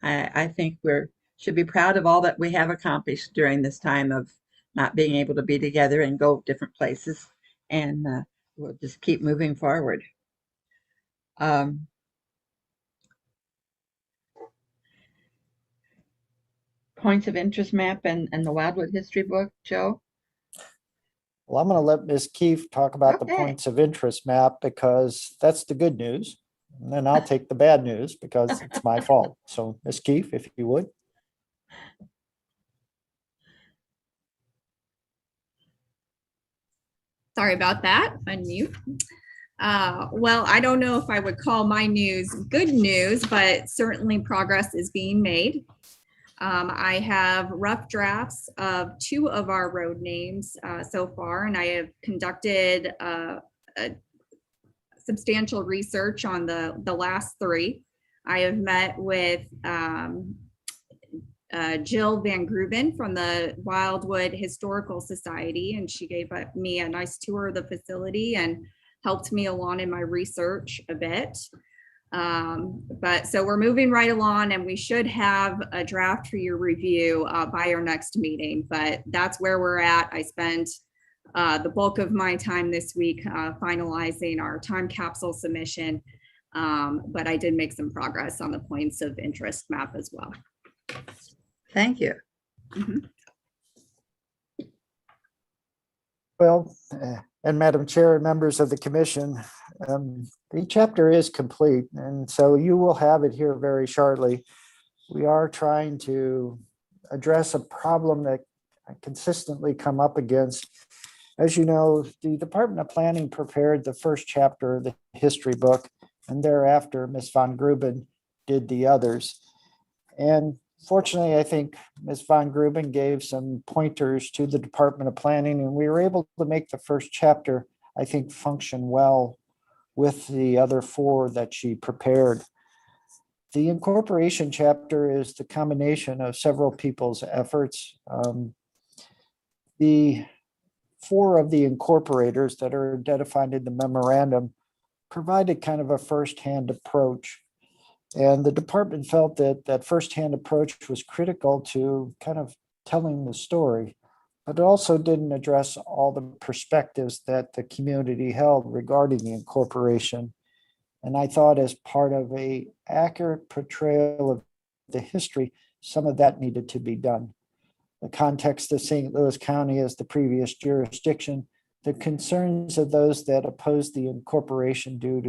I think we should be proud of all that we have accomplished during this time of not being able to be together and go different places, and we'll just keep moving forward. Points of interest map and the Wildwood history book, Joe? Well, I'm going to let Ms. Keefe talk about the points of interest map because that's the good news. And then I'll take the bad news because it's my fault. So Ms. Keefe, if you would. Sorry about that. Unmute. Well, I don't know if I would call my news good news, but certainly progress is being made. I have rough drafts of 2 of our road names so far, and I have conducted a substantial research on the last 3. I have met with Jill Van Gruben from the Wildwood Historical Society, and she gave me a nice tour of the facility and helped me along in my research a bit. But so we're moving right along, and we should have a draft for your review by our next meeting. But that's where we're at. I spent the bulk of my time this week finalizing our time capsule submission, but I did make some progress on the points of interest map as well. Thank you. Mhm. Well, and Madam Chair and members of the commission, the chapter is complete, and so you will have it here very shortly. We are trying to address a problem that I consistently come up against. As you know, the Department of Planning prepared the first chapter of the history book, and thereafter Ms. von Gruben did the others. And fortunately, I think Ms. von Gruben gave some pointers to the Department of Planning, and we were able to make the first chapter, I think, function well with the other four that she prepared. The incorporation chapter is the combination of several people's efforts. The four of the incorporators that are identified in the memorandum provided kind of a firsthand approach. And the department felt that that firsthand approach was critical to kind of telling the story, but it also didn't address all the perspectives that the community held regarding the incorporation. And I thought as part of an accurate portrayal of the history, some of that needed to be done. The context of St. Louis County as the previous jurisdiction, the concerns of those that opposed the incorporation due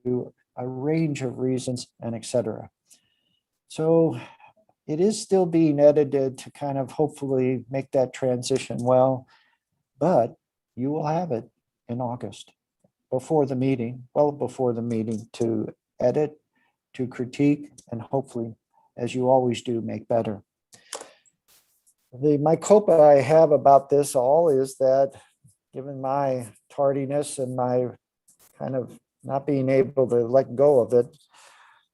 to a range of reasons, and et cetera. So it is still being edited to kind of hopefully make that transition well, but you will have it in August before the meeting, well before the meeting, to edit, to critique, and hopefully, as you always do, make better. My copa I have about this all is that given my tardiness and my kind of not being able to let go of it,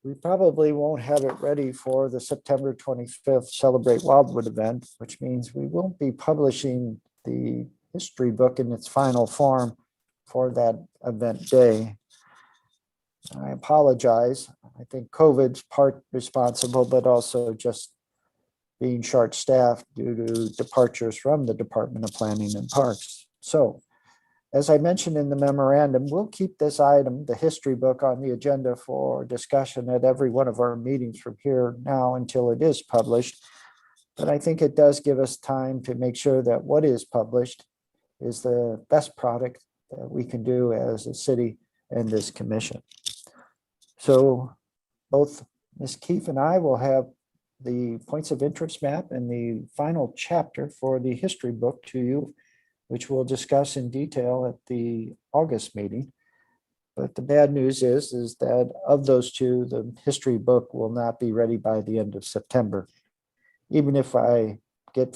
we probably won't have it ready for the September 25th Celebrate Wildwood event, which means we won't be publishing the history book in its final form for that event day. I apologize. I think COVID's part responsible, but also just being short-staffed due to departures from the Department of Planning and Parks. So, as I mentioned in the memorandum, we'll keep this item, the history book, on the agenda for discussion at every one of our meetings from here now until it is published. But I think it does give us time to make sure that what is published is the best product that we can do as a city and this commission. So both Ms. Keefe and I will have the points of interest map and the final chapter for the history book to you, which we'll discuss in detail at the August meeting. But the bad news is that of those two, the history book will not be ready by the end of September. Even if I get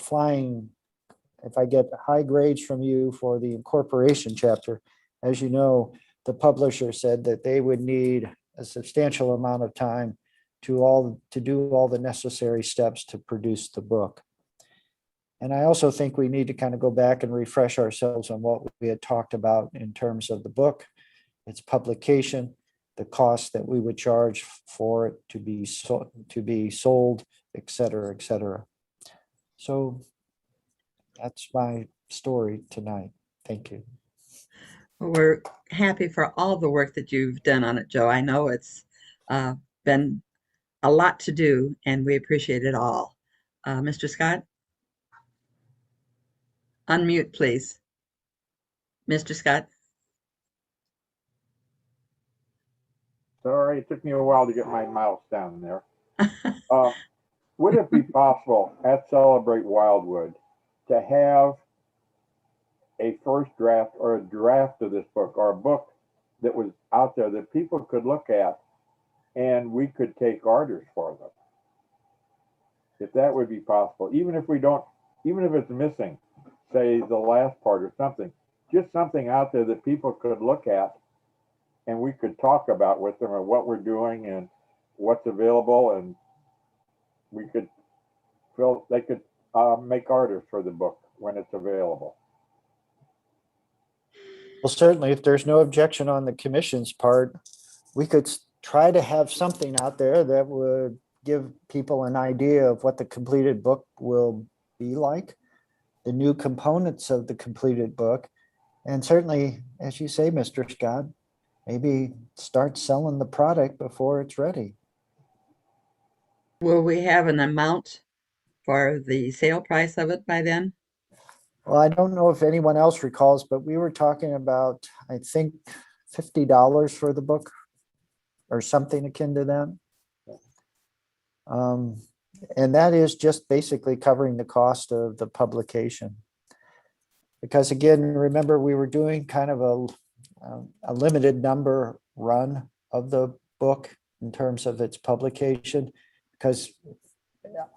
high grades from you for the incorporation chapter, as you know, the publisher said that they would need a substantial amount of time to do all the necessary steps to produce the book. And I also think we need to kind of go back and refresh ourselves on what we had talked about in terms of the book, its publication, the cost that we would charge for it to be sold, et cetera, et cetera. So that's my story tonight. Thank you. Well, we're happy for all the work that you've done on it, Joe. I know it's been a lot to do, and we appreciate it all. Mr. Scott? Unmute, please. Mr. Scott? Sorry, it took me a while to get my mouse down there. Would it be possible at Celebrate Wildwood to have a first draft or a draft of this book, or a book that was out there that people could look at and we could take orders for them? If that would be possible, even if it's missing, say the last part or something, just something out there that people could look at and we could talk about with them, or what we're doing and what's available, and they could make orders for the book when it's available. Well, certainly, if there's no objection on the commission's part, we could try to have something out there that would give people an idea of what the completed book will be like, the new components of the completed book, and certainly, as you say, Mr. Scott, maybe start selling the product before it's ready. Will we have an amount for the sale price of it by then? Well, I don't know if anyone else recalls, but we were talking about, I think, $50 for the book or something akin to that. And that is just basically covering the cost of the publication. Because again, remember, we were doing kind of a limited number run of the book in terms of its publication, because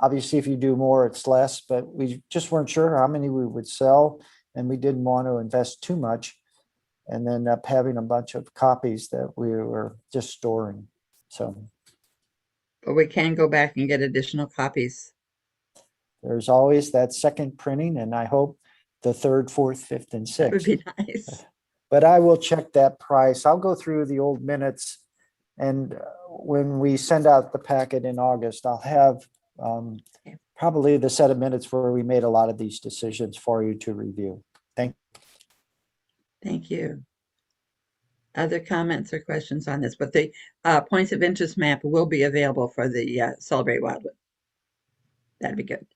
obviously if you do more, it's less, but we just weren't sure how many we would sell, and we didn't want to invest too much and then up having a bunch of copies that we were just storing. So But we can go back and get additional copies. there's always that second printing, and I hope the third, fourth, fifth, and That would sixth. be nice. But I will check that price. I'll go through the old minutes, and when we send out the packet in August, I'll have probably the set of minutes where we made a lot of these decisions for you to review. Thank you. Other comments or questions on this? But the points of interest map will be available for the Celebrate Wildwood. That'd be good.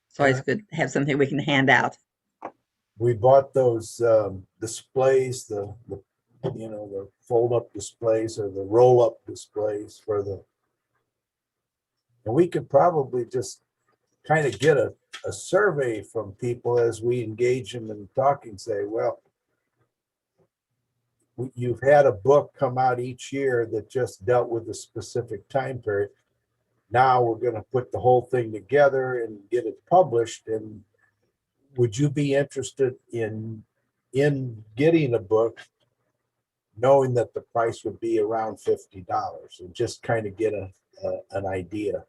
It's always good to have something we can hand out. We bought those displays, the fold up displays or the roll up displays and we could probably just kind of get a survey from people as we engage them in talking, say, well, you've had a book come out each year that just dealt with a specific time period. Now we're going to put the whole thing together and get it published. And would you be interested in getting a book, knowing that the price would be around $50, and just kind of get an idea?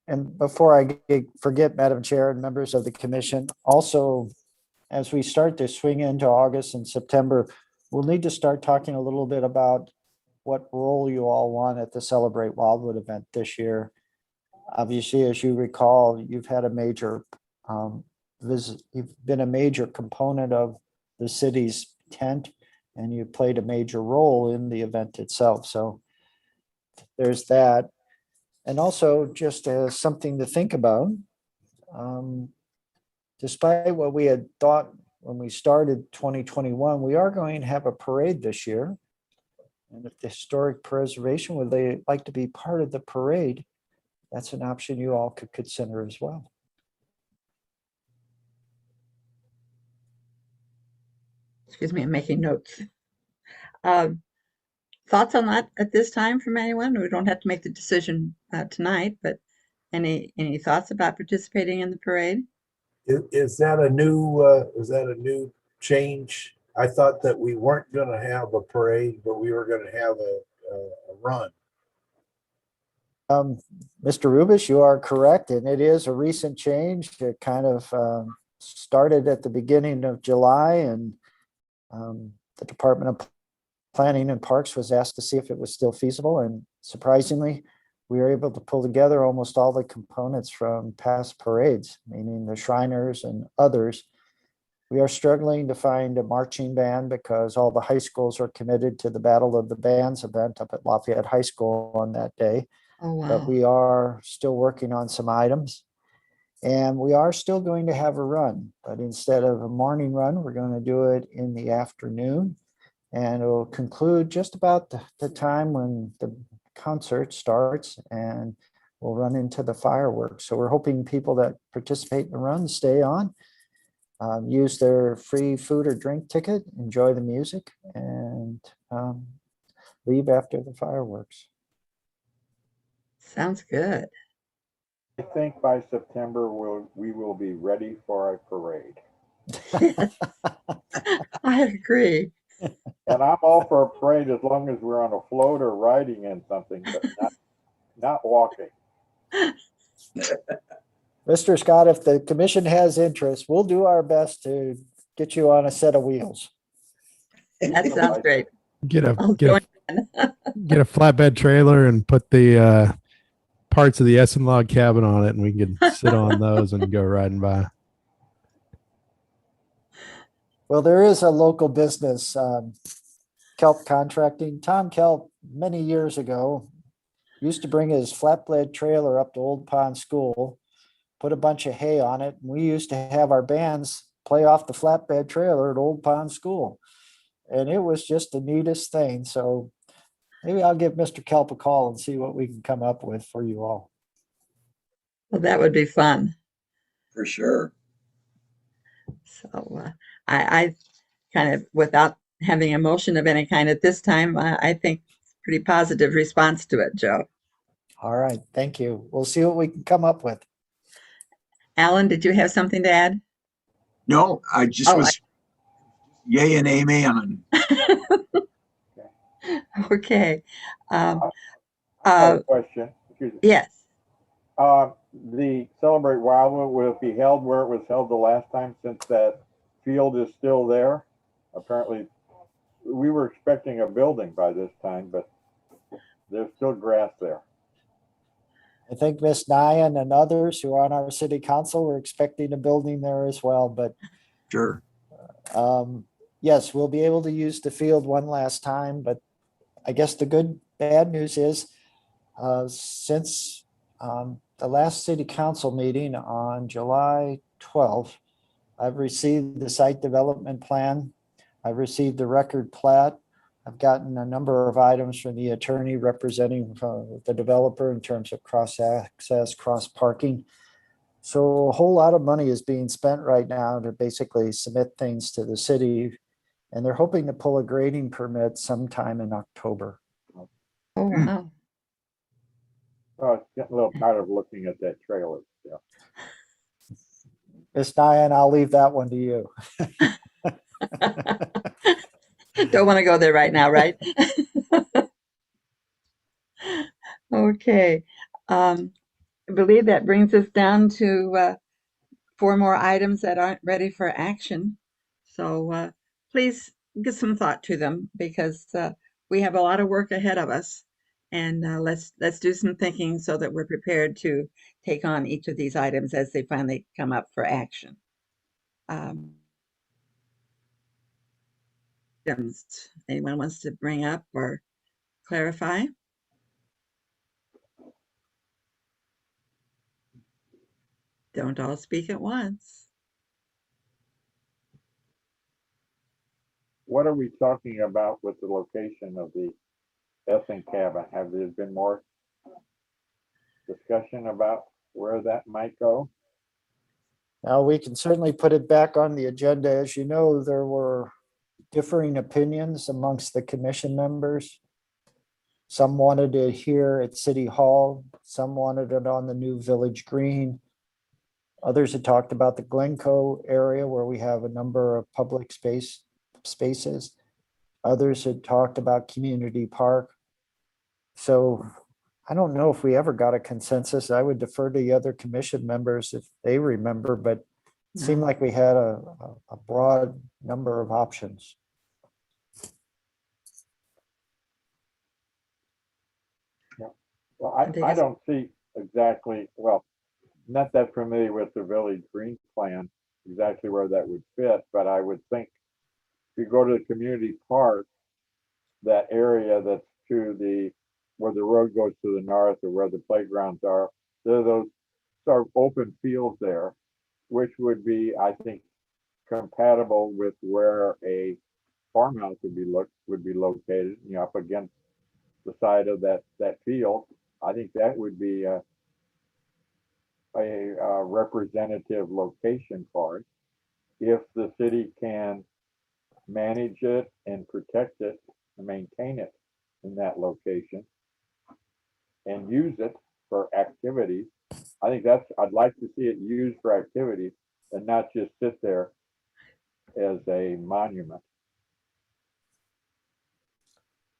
And before I forget, Madam Chair and members of the commission, also, as we start to swing into August and September, we'll need to start talking a little bit about what role you all want at the Celebrate Wildwood event this year. Obviously, as you recall, you've had a major visit. You've been a major component of the city's tent, and you played a major role in the event itself. So there's that. And also, just as something to think about, despite what we had thought when we started 2021, we are going to have a parade this year. And if the Historic Preservation would they like to be part of the parade, that's an option you all could consider as well. Excuse me, I'm making notes. Thoughts on that at this time from anyone? We don't have to make the decision tonight, but any thoughts about participating in the parade? Is that a new change? I thought that we weren't going to have a parade, but we were going to have a run. Mr. Rubis, you are correct, and it is a recent change. It kind of started at the beginning of July, and the Department of Planning and Parks was asked to see if it was still feasible, and surprisingly, we were able to pull together almost all the components from past parades, meaning the Shriners and others. We are struggling to find a marching band because all the high schools are committed to the Battle of the Bands event up at Lafayette High School on that day. Oh, wow. But we are still working on some items, and we are still going to have a run, but instead of a morning run, we're going to do it in the afternoon, and it will conclude just about the time when the concert starts, and we'll run into the fireworks. So we're hoping people that participate in the run stay on, use their free food or drink ticket, enjoy the music, and leave after the fireworks. Sounds good. I think by September we will be ready for a parade. I agree. And I'm all for a parade as long as we're on a float or riding in something, but not walking. Mr. Scott, if the commission has interest, we'll do our best to get you on a set of wheels. That sounds great. Get a I'll get join a in. get a flatbed trailer and put the parts of the Essen log cabin on it, and we can sit on those and go riding by. Well, there is a local business, Kelp Contracting. Tom Kelp, many years ago, used to bring his flatbed trailer up to Old Pond School, put a bunch of hay on it, and we used to have our bands play off the flatbed trailer at Old Pond School. And it was just the neatest thing. So maybe I'll give Mr. Kelp a call and see what we can come up with for you all. Well, that would be fun. For sure. So I kind of, without having a motion of any kind at this time, I think pretty positive response to it, Joe. All right, thank you. We'll see what we can come up with. Alan, did you have something to add? No, I just was yay and amen. Okay. I have a question. Excuse me. Yes. The Celebrate Wildwood, will it be held where it was held the last time, since that field is still there? Apparently, we were expecting a building by this time, but there's still grass there. I think Miss Nyan and others who are on our city council were expecting a building there as well, but Sure. yes, we'll be able to use the field one last time, but I guess the bad news is since the last city council meeting on July 12th, I've received the site development plan. I've received the record plat. I've gotten a number of items from the attorney representing the developer in terms of cross access, cross parking. So a whole lot of money is being spent right now to basically submit things to the city, and they're hoping to pull a grading permit sometime in October. Oh, wow. Oh, it's getting a little tired of looking at that trailer. Yeah. Miss Diane, I'll leave that one to you. Don't want to go there right now, right? Okay. I believe that brings us down to 4 more items that aren't ready for action. So please give some thought to them, because we have a lot of work ahead of us. And let's do some thinking so that we're prepared to take on each of these items as they finally come up for action. Anyone wants to bring up or clarify? Don't all speak at once. What are we talking about with the location of the Essen cabin? Have there been more discussion about where that might go? Now, we can certainly put it back on the agenda. As you know, there were differing opinions amongst the commission members. Some wanted it here at City Hall. Some wanted it on the new Village Green. Others had talked about the Glencoe area where we have a number of public spaces. Others had talked about Community Park. So I don't know if we ever got a consensus. I would defer to the other commission members if they remember, but it seemed like we had a broad number of options. Yeah. Well, I don't see exactly, well, not that familiar with the Village Green plan, exactly where that would fit, but I would think if you go to the community park, that area that's to the, where the road goes to the north or where the playgrounds are, there are those sort of open fields there, which would be, I think, compatible with where a farmhouse would be located, you know, up against the side of that field. I think that would be a representative location for it. If the city can manage it and protect it and maintain it in that location and use it for activities, I think I'd like to see it used for activities and not just sit there as a monument.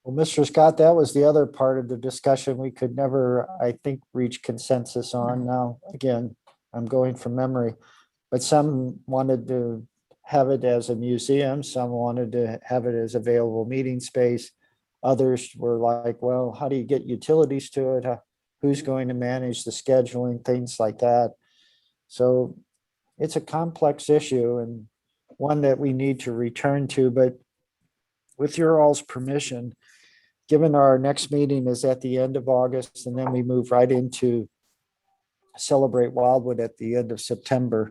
Well, Mr. Scott, that was the other part of the discussion we could never, I think, reach consensus on. Now, again, I'm going from memory, but some wanted to have it as a museum. Some wanted to have it as available meeting space. Others were like, well, how do you get utilities to it? Who's going to manage the scheduling, things like that. So it's a complex issue and one that we need to return to, but with your all's permission, given our next meeting is at the end of August, and then we move right into Celebrate Wildwood at the end of September,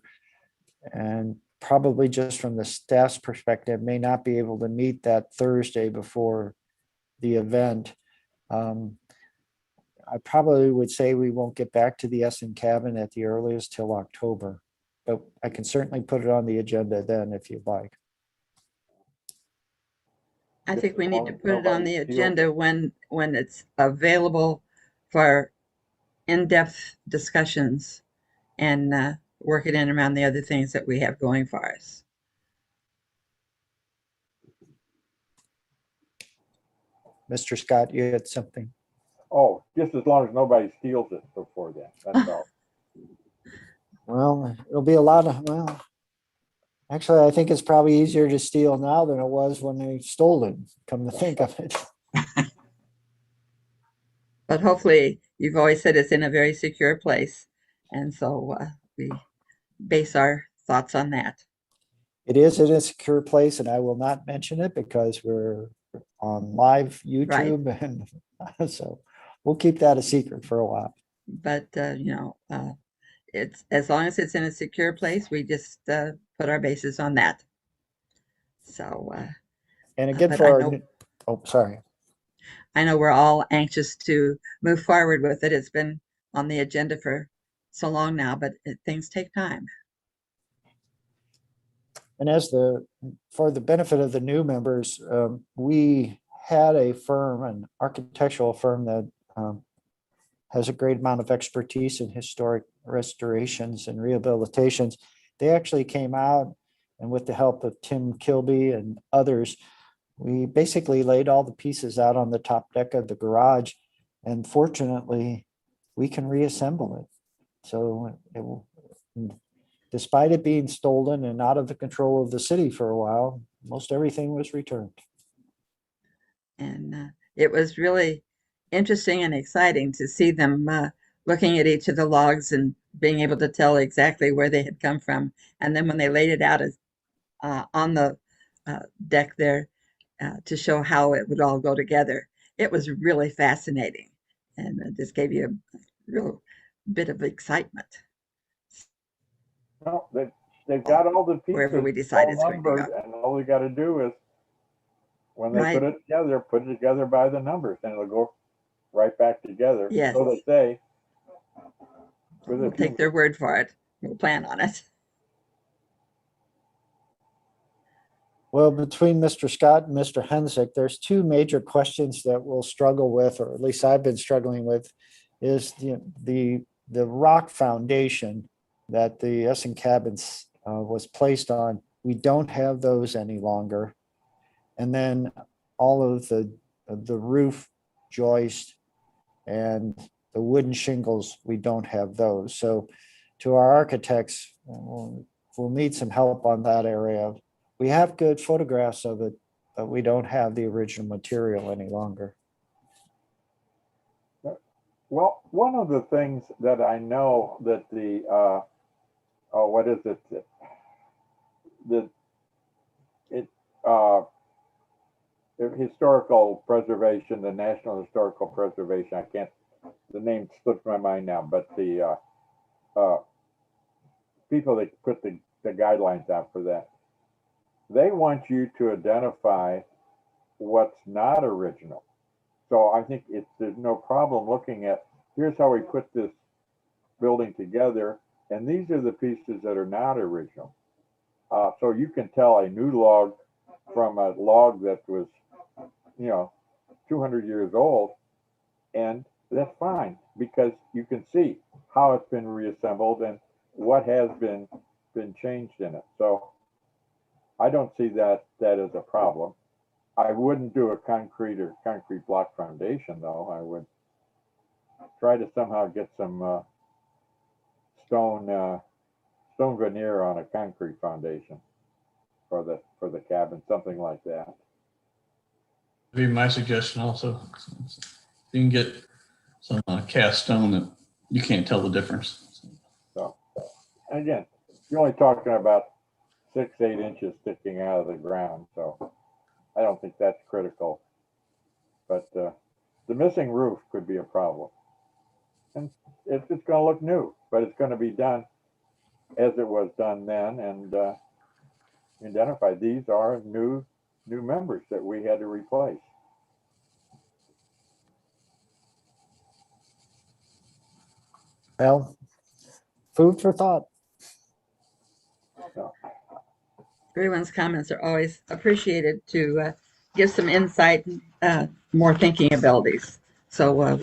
and probably just from the staff's perspective, may not be able to meet that Thursday before the event. I probably would say we won't get back to the Essen cabin at the earliest till October, but I can certainly put it on the agenda then if you'd like. I think we need to put it on Nobody the feels agenda when it's available for in-depth discussions and work it in around the other things that we have going for us. Mr. Scott, you had something? Oh, just as long as nobody steals it before then, that's all. Well, it'll be a lot of, well, actually, I think it's probably easier to steal now than it was when they stole it, come to think of it. But hopefully, you've always said it's in a very secure place. And so we base our thoughts on that. It is in a secure place, and I will not mention it because we're on live YouTube, and so we'll keep that a secret for a while. But, it's as long as it's in a secure place, we just put our bases on that. So, and again, sorry. I know we're all anxious to move forward with it. It's been on the agenda for so long now, but things take time. And for the benefit of the new members, we had a firm, an architectural firm that has a great amount of expertise in historic restorations and rehabilitations. They actually came out, and with the help of Tim Kilby and others, we basically laid all the pieces out on the top deck of the garage, and fortunately, we can reassemble it. So despite it being stolen and out of the control of the city for a while, most everything was returned. And it was really interesting and exciting to see them looking at each of the logs and being able to tell exactly where they had come from. And then when they laid it out on the deck there to show how it would all go together, it was really fascinating. And it just gave you a real bit of excitement. No, they've got all the pieces Wherever we decide all it's going to numbered, go. and all we got to do is, when they put it together by the numbers, and it'll go right back together. Yes. So they say. We'll take their word for it. We'll plan on it. Well, between Mr. Scott and Mr. Hensick, there's two major questions that we'll struggle with, or at least I've been struggling with, is the rock foundation that the Essen cabins was placed on. We don't have those any longer. And then all of the roof joist and the wooden shingles, we don't have those. So to our architects, we'll need some help on that area. We have good photographs of it, but we don't have the original material any longer. Well, one of the things that I know that the historical preservation, the National Historical Preservation, the name slips my mind now, but the people that put the guidelines out for that, they want you to identify what's not original. So I think there's no problem looking at, here's how we put this building together, and these are the pieces that are not original. So you can tell a new log from a log that was, 200 years old, and that's fine because you can see how it's been reassembled and what has been changed in it. So I don't see that as a problem. I wouldn't do a concrete block foundation, though. I would try to somehow get some stone veneer on a concrete foundation. for the cabin, something like that. Be my suggestion also. If you can get some cast stone that you can't tell the difference. So, and again, you're only talking about 6-8 inches sticking out of the ground, so I don't think that's critical. But the missing roof could be a problem, and it's going to look new, but it's going to be done as it was done then, and identify these are new members that we had to replace. Well, food for thought. So, Everyone's comments are always appreciated to give some insight, more thinking abilities. So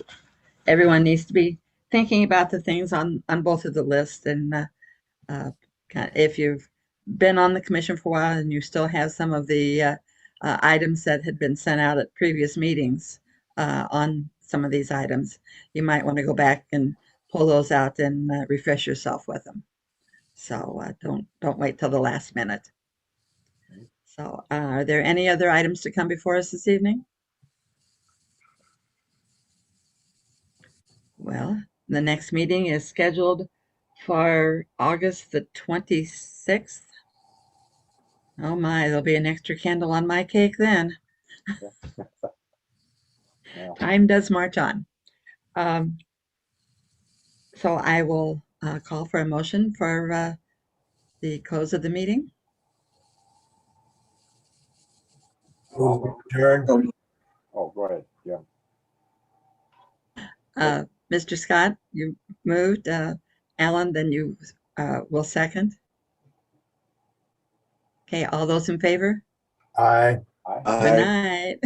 everyone needs to be thinking about the things on both of the lists. And if you've been on the commission for a while and you still have some of the items that had been sent out at previous meetings on some of these items, you might want to go back and pull those out and refresh yourself with them. So don't wait till the last minute. So are there any other items to come before us this evening? Well, the next meeting is scheduled for August the 26th. Oh my, there'll be an extra candle on my cake then. yeah. Time does march on. So I will call for a motion for the close of the meeting. Return. Oh, go ahead, Jim. Mr. Scott, you moved. Alan, then you will second. Okay, all those in favor? Aye. Good night.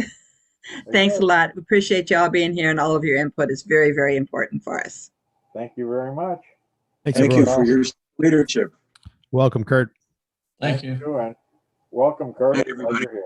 Thanks a lot. Appreciate you all being here, and all of your input is very, very important for us. Thank you very much. Thanks, Thank you everyone. for your leadership. Welcome, Kurt. Thank you. And welcome, Kurt. Hi, Glad everybody. you're here.